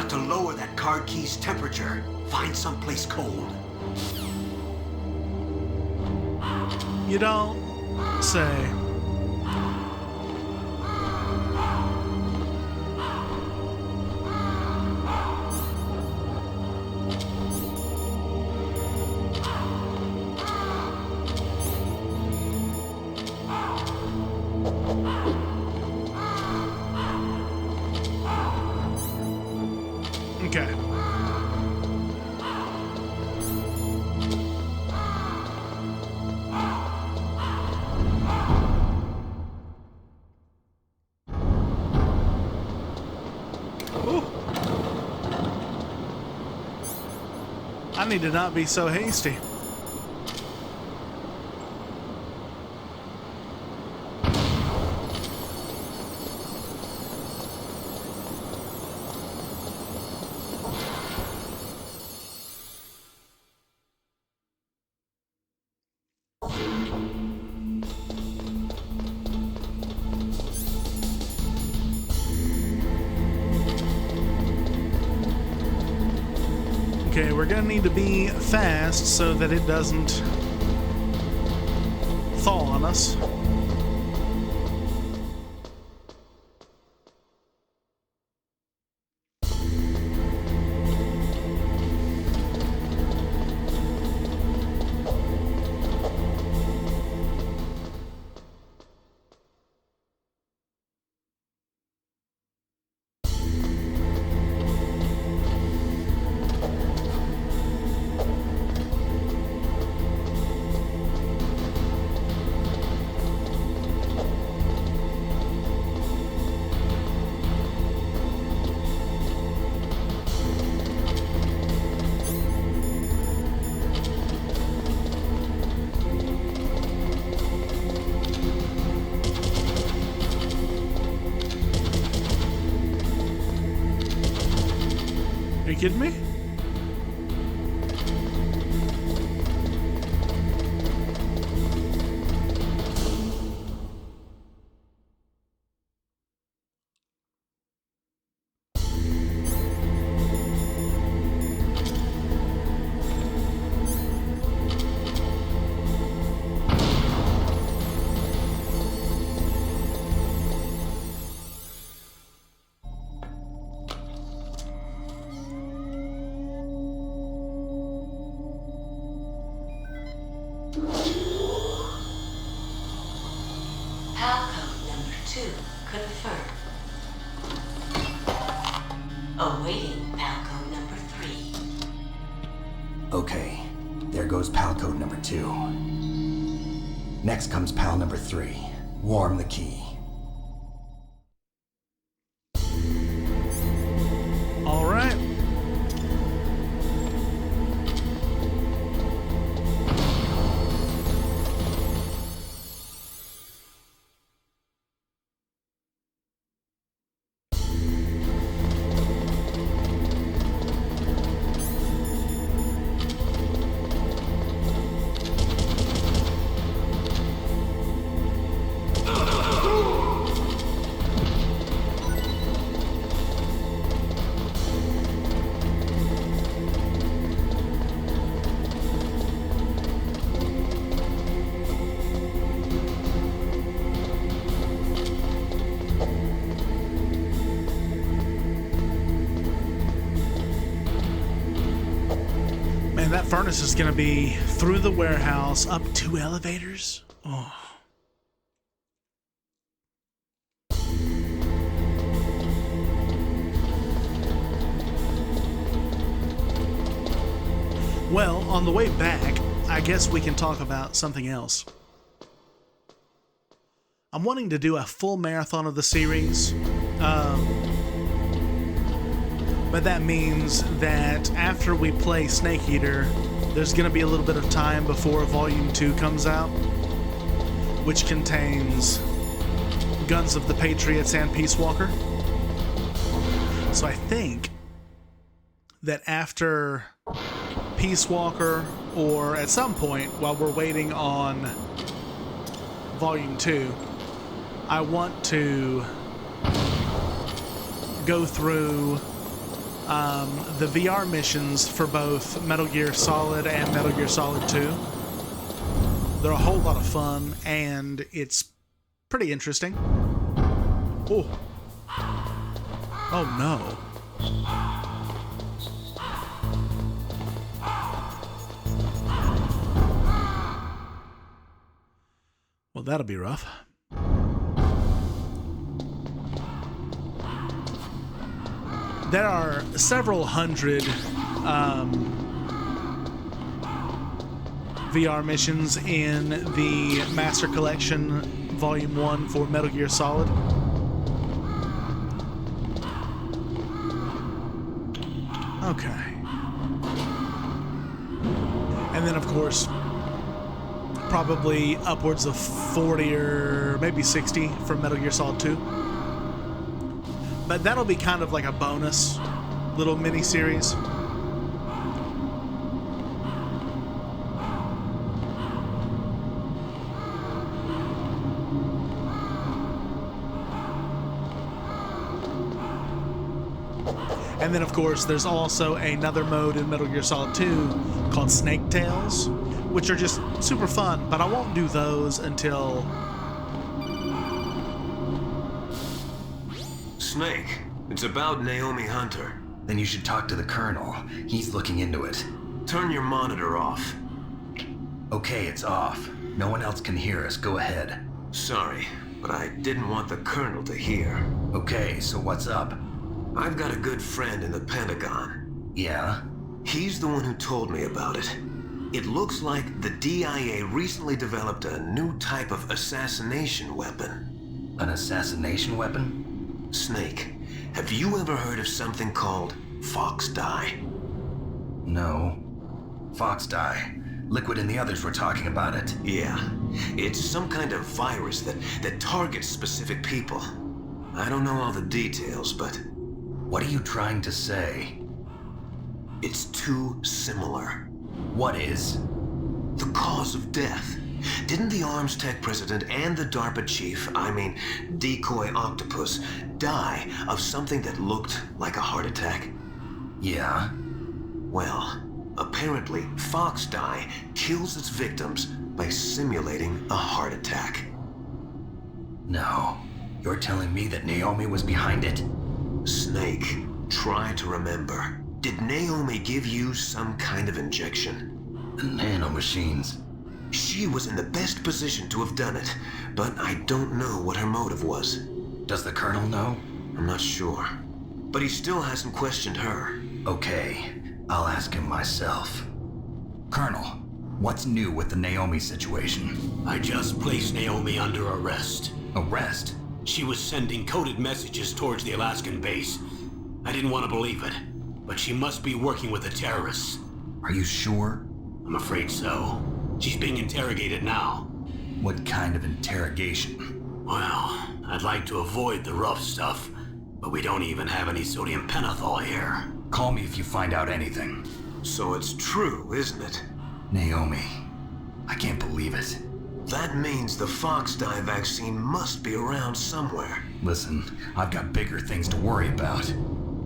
B: got to lower that card key's temperature. Find someplace cold.
A: You don't say. Okay. Ooh. I need to not be so hasty. Okay, we're gonna need to be fast so that it doesn't thaw on us. Are you kidding me?
L: Palcode number 2 confirmed. Awaiting Palcode number 3.
H: Okay, there goes pal code number 2. Next comes pal number 3. Warm the key.
A: All right. Man, that furnace is gonna be through the warehouse, up 2 elevators. Oh. Well, on the way back, I guess we can talk about something else. I'm wanting to do a full marathon of the series, but that means that after we play Snake Eater, there's going to be a little bit of time before Volume 2 comes out, which contains Guns of the Patriots and Peace Walker. So I think that after Peace Walker, or at some point while we're waiting on Volume 2, I want to go through the VR missions for both Metal Gear Solid and Metal Gear Solid 2. They're a whole lot of fun, and it's pretty interesting. Oh. Oh no. Well, that'll be rough. There are several hundred VR missions in the Master Collection Volume 1 for Metal Gear Solid. Okay. And then, of course, probably upwards of 40 or maybe 60 for Metal Gear Solid 2. But that'll be kind of like a bonus little mini-series. And then, of course, there's also another mode in Metal Gear Solid 2 called Snake Tales, which are just super fun, but I won't do those until...
C: Snake, it's about Naomi Hunter.
H: Then you should talk to the Colonel. He's looking into it.
C: Turn your monitor off.
H: Okay, it's off. No one else can hear us. Go ahead.
C: Sorry, but I didn't want the Colonel to hear.
H: Okay, so what's up?
C: I've got a good friend in the Pentagon.
H: Yeah?
C: He's the one who told me about it. It looks like the DIA recently developed a new type of assassination weapon.
H: An assassination weapon?
C: Snake, have you ever heard of something called Fox Dye?
H: No. Fox Dye. Liquid and the others were talking about it.
C: Yeah. It's some kind of virus that targets specific people. I don't know all the details, but...
H: What are you trying to say?
C: It's too similar.
H: What is?
C: The cause of death. Didn't the Arms Tech president and the DARPA chief, Decoy Octopus, die of something that looked like a heart attack?
H: Yeah?
C: Well, apparently Fox Dye kills its victims by simulating a heart attack.
H: No. You're telling me that Naomi was behind it?
C: Snake, try to remember. Did Naomi give you some kind of injection?
H: The nanomachines.
C: She was in the best position to have done it, but I don't know what her motive was.
H: Does the Colonel know?
C: I'm not sure. But he still hasn't questioned her.
H: Okay, I'll ask him myself. Colonel, what's new with the Naomi situation?
B: I just placed Naomi under arrest.
H: Arrest?
B: She was sending coded messages towards the Alaskan base. I didn't want to believe it, but she must be working with the terrorists.
H: Are you sure?
B: I'm afraid so. She's being interrogated now.
H: What kind of interrogation?
B: Well, I'd like to avoid the rough stuff, but we don't even have any sodium pentothal here.
H: Call me if you find out anything.
C: So it's true, isn't it?
H: Naomi. I can't believe it.
C: That means the Fox Dye vaccine must be around somewhere.
H: Listen, I've got bigger things to worry about.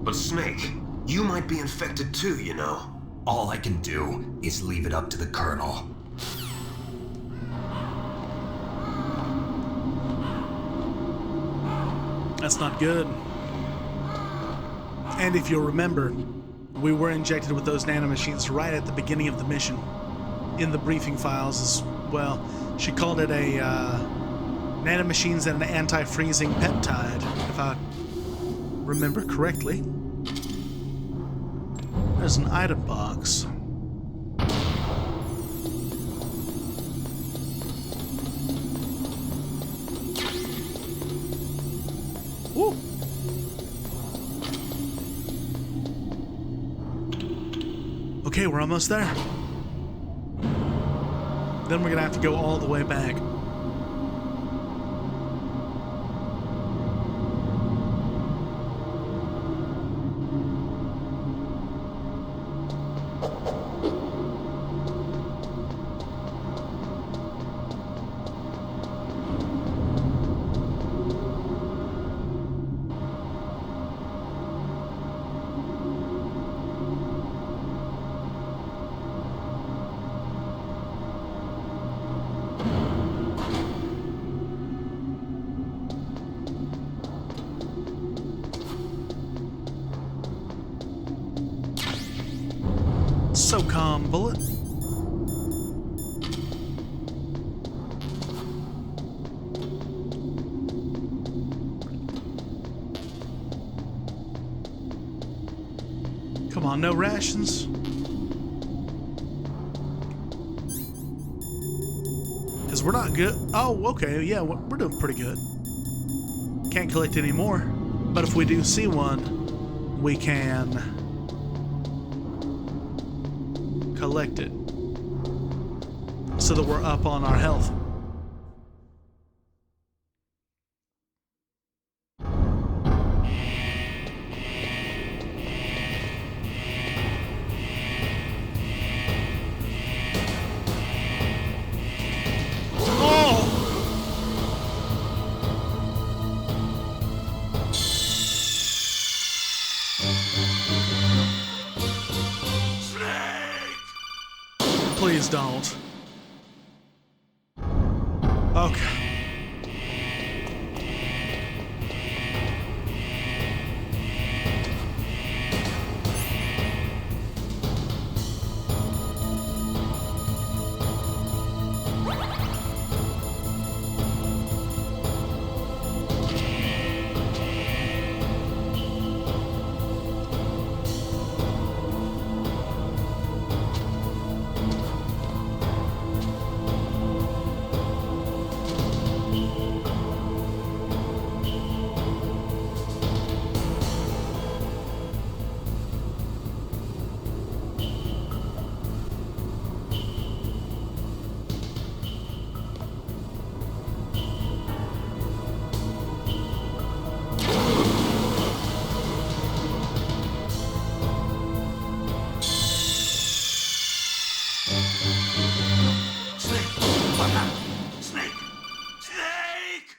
C: But Snake, you might be infected too, you know.
H: All I can do is leave it up to the Colonel.
A: That's not good. And if you'll remember, we were injected with those nanomachines right at the beginning of the mission. In the briefing files as well. She called it a nanomachines and an anti-freezing peptide, if I remember correctly. There's an item box. Woo! Okay, we're almost there. Then we're gonna have to go all the way back. Intercom bullet. Come on, no rations. Because we're not good. Oh, okay, yeah, we're doing pretty good. Can't collect any more. But if we do see one, we can collect it so that we're up on our health. Please don't. Okay.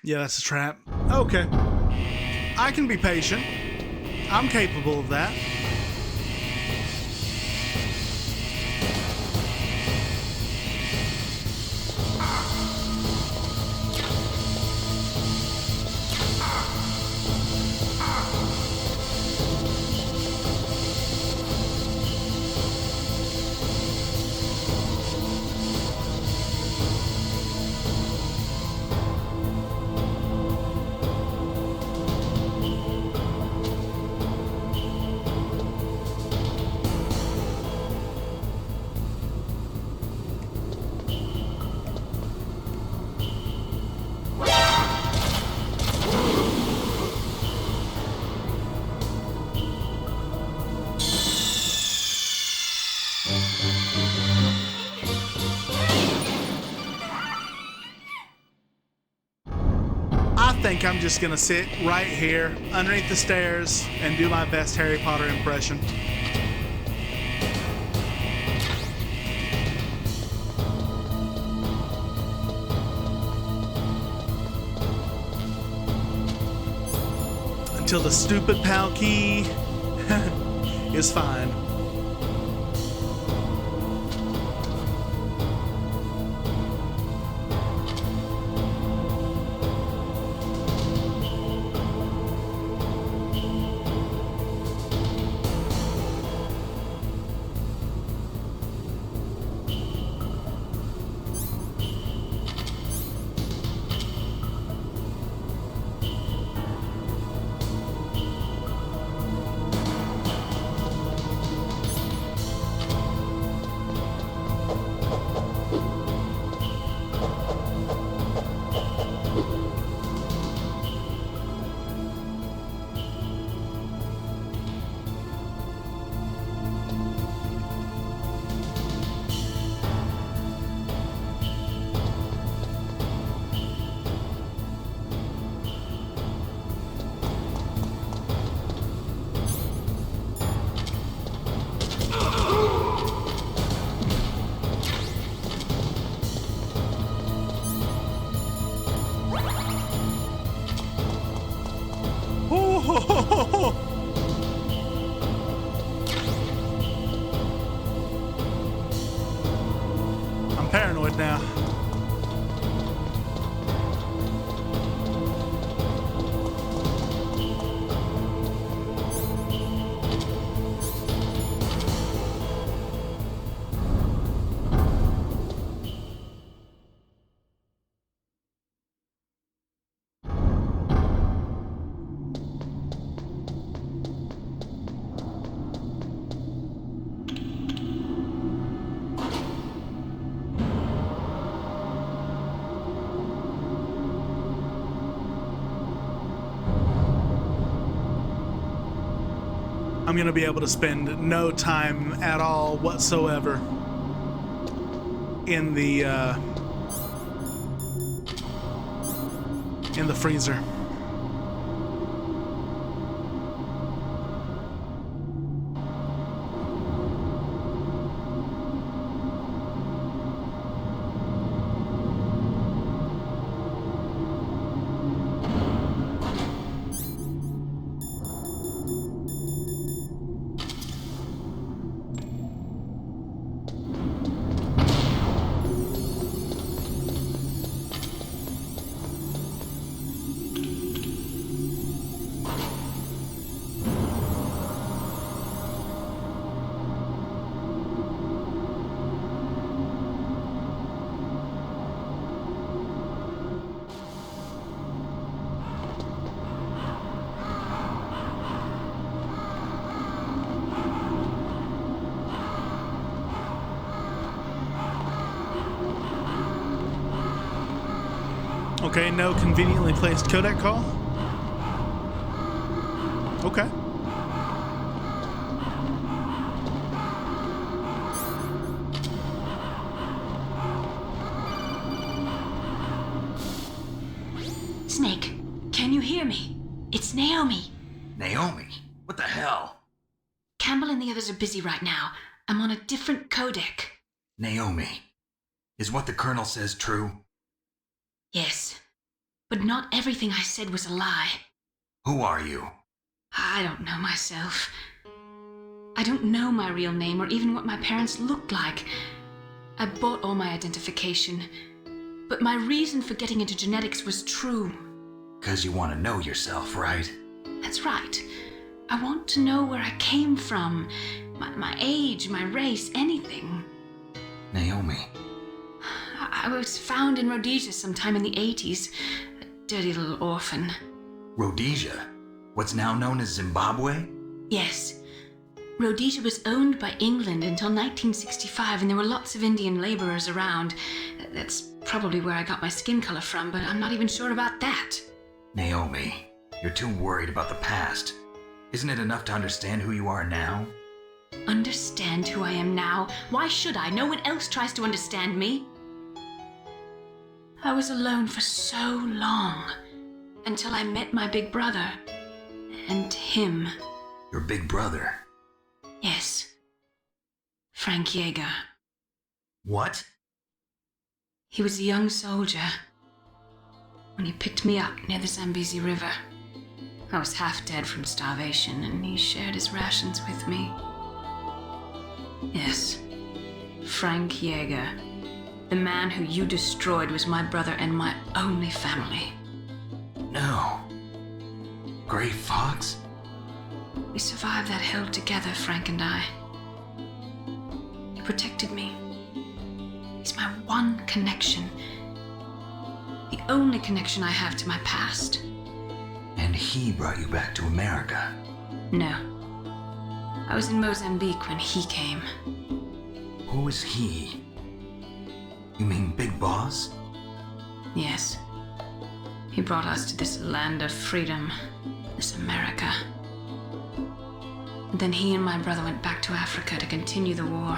A: Yeah, that's a trap. Okay. I can be patient. I'm capable of that. I think I'm just gonna sit right here underneath the stairs and do my best Harry Potter impression. Until the stupid PAL key is fine. I'm paranoid now. I'm going to be able to spend no time at all whatsoever in the freezer. Okay, no conveniently placed codec call. Okay.
F: Snake, can you hear me? It's Naomi.
H: Naomi? What the hell?
F: Campbell and the others are busy right now. I'm on a different codec.
H: Naomi, is what the Colonel says true?
F: Yes, but not everything I said was a lie.
H: Who are you?
F: I don't know myself. I don't know my real name or even what my parents looked like. I bought all my identification, but my reason for getting into genetics was true.
H: 'Cause you want to know yourself, right?
F: That's right. I want to know where I came from, my age, my race, anything.
H: Naomi.
F: I was found in Rhodesia sometime in the 80s. A dirty little orphan.
H: Rhodesia? What's now known as Zimbabwe?
F: Yes. Rhodesia was owned by England until 1965, and there were lots of Indian laborers around. That's probably where I got my skin color from, but I'm not even sure about that.
H: Naomi, you're too worried about the past. Isn't it enough to understand who you are now?
F: Understand who I am now? Why should I? No one else tries to understand me. I was alone for so long, until I met my big brother. And him.
H: Your big brother?
F: Yes. Frank Yeager.
H: What?
F: He was a young soldier when he picked me up near the Zambezi River. I was half dead from starvation, and he shared his rations with me. Yes, Frank Yeager. The man who you destroyed was my brother and my only family.
H: No. Gray Fox?
F: We survived that hell together, Frank and I. He protected me. He's my one connection. The only connection I have to my past.
H: And he brought you back to America?
F: No. I was in Mozambique when he came.
H: Who is he? You mean Big Boss?
F: Yes. He brought us to this land of freedom, this America. And then he and my brother went back to Africa to continue the war.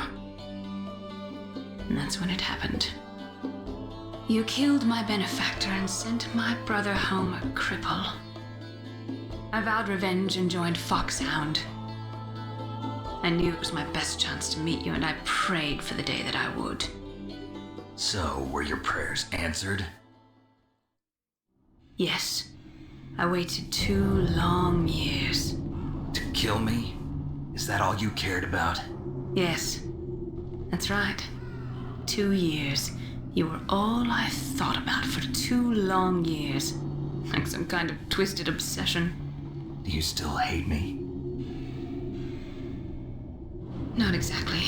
F: And that's when it happened. You killed my benefactor and sent my brother home a cripple. I vowed revenge and joined Foxhound. I knew it was my best chance to meet you, and I prayed for the day that I would.
H: So, were your prayers answered?
F: Yes. I waited 2 long years.
H: To kill me? Is that all you cared about?
F: Yes. That's right. 2 years. You were all I thought about for 2 long years. Like some kind of twisted obsession.
H: Do you still hate me?
F: Not exactly.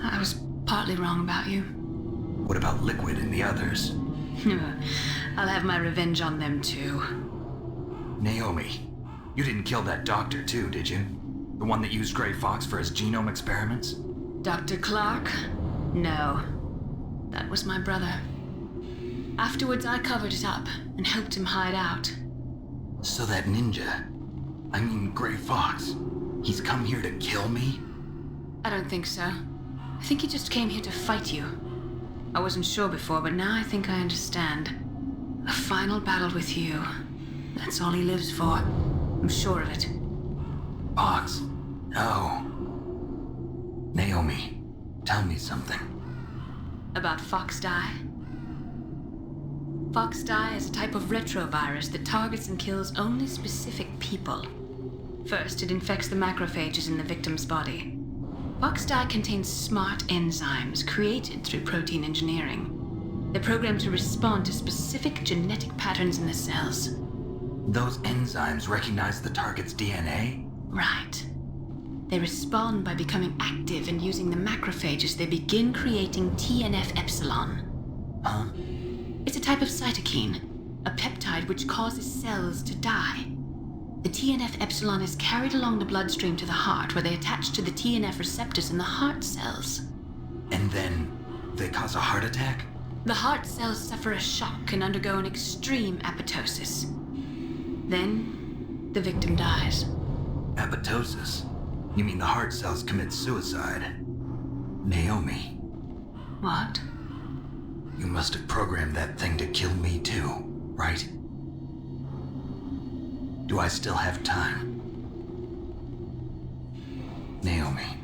F: I was partly wrong about you.
H: What about Liquid and the others?
F: I'll have my revenge on them too.
H: Naomi, you didn't kill that doctor too, did you? The one that used Gray Fox for his genome experiments?
F: Dr. Clark? No. That was my brother. Afterwards, I covered it up and helped him hide out.
H: So that ninja, I mean Gray Fox, He's come here to kill me?
F: I don't think so. I think he just came here to fight you. I wasn't sure before, but now I think I understand. A final battle with you. That's all he lives for. I'm sure of it.
H: Fox, no. Naomi, tell me something.
F: About Fox Die? Fox Die is a type of retrovirus that targets and kills only specific people. First, it infects the macrophages in the victim's body. Fox Die contains smart enzymes created through protein engineering. They're programmed to respond to specific genetic patterns in the cells.
H: Those enzymes recognize the target's DNA?
F: Right. They respond by becoming active and using the macrophages. They begin creating TNF-epsilon.
H: Huh?
F: It's a type of cytokine, a peptide which causes cells to die. The TNF-epsilon is carried along the bloodstream to the heart, where they attach to the TNF receptors in the heart cells.
H: And then they cause a heart attack?
F: The heart cells suffer a shock and undergo an extreme apoptosis. Then, the victim dies.
H: Apoptosis? You mean the heart cells commit suicide? Naomi.
F: What?
H: You must have programmed that thing to kill me too, right? Do I still have time? Naomi,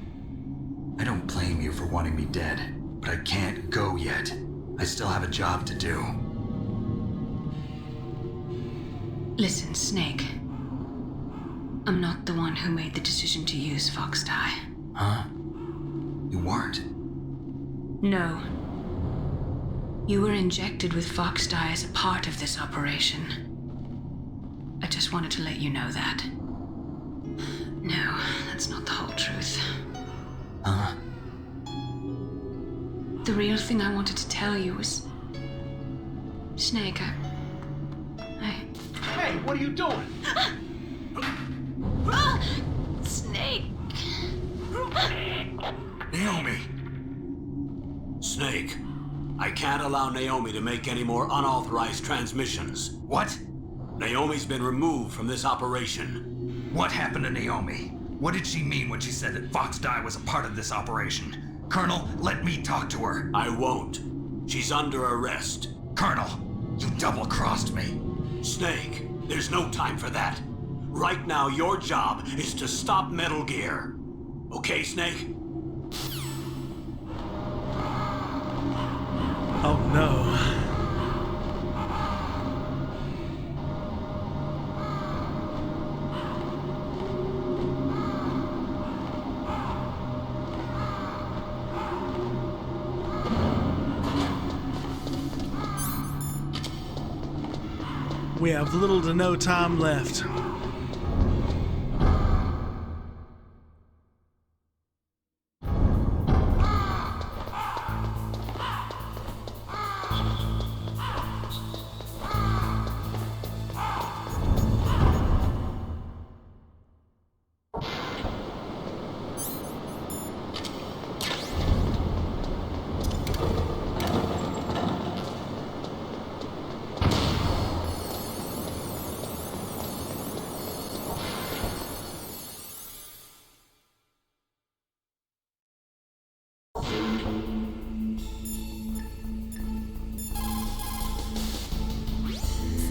H: I don't blame you for wanting me dead, but I can't go yet. I still have a job to do.
F: Listen, Snake. I'm not the one who made the decision to use Fox Die.
H: Huh? You weren't?
F: No. You were injected with Fox Die as a part of this operation. I just wanted to let you know that. No, that's not the whole truth.
H: Huh?
F: The real thing I wanted to tell you was... Snake,
B: Hey, what are you doing?
F: Snake!
H: Naomi!
B: Snake, I can't allow Naomi to make any more unauthorized transmissions.
H: What?
B: Naomi's been removed from this operation.
H: What happened to Naomi? What did she mean when she said that Fox Die was a part of this operation? Colonel, let me talk to her.
B: I won't. She's under arrest.
H: Colonel, you double-crossed me.
B: Snake, there's no time for that. Right now, your job is to stop Metal Gear. Okay, Snake?
A: Oh no. We have little to no time left.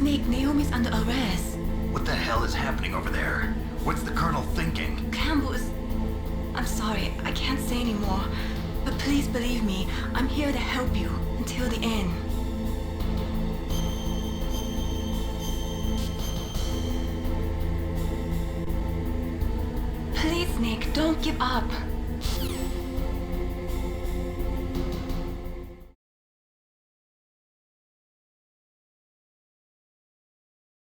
I: Snake, Naomi's under arrest.
H: What the hell is happening over there? What's the Colonel thinking?
I: Campbell is... I'm sorry, I can't say anymore. But please believe me, I'm here to help you until the end. Please, Snake, don't give up.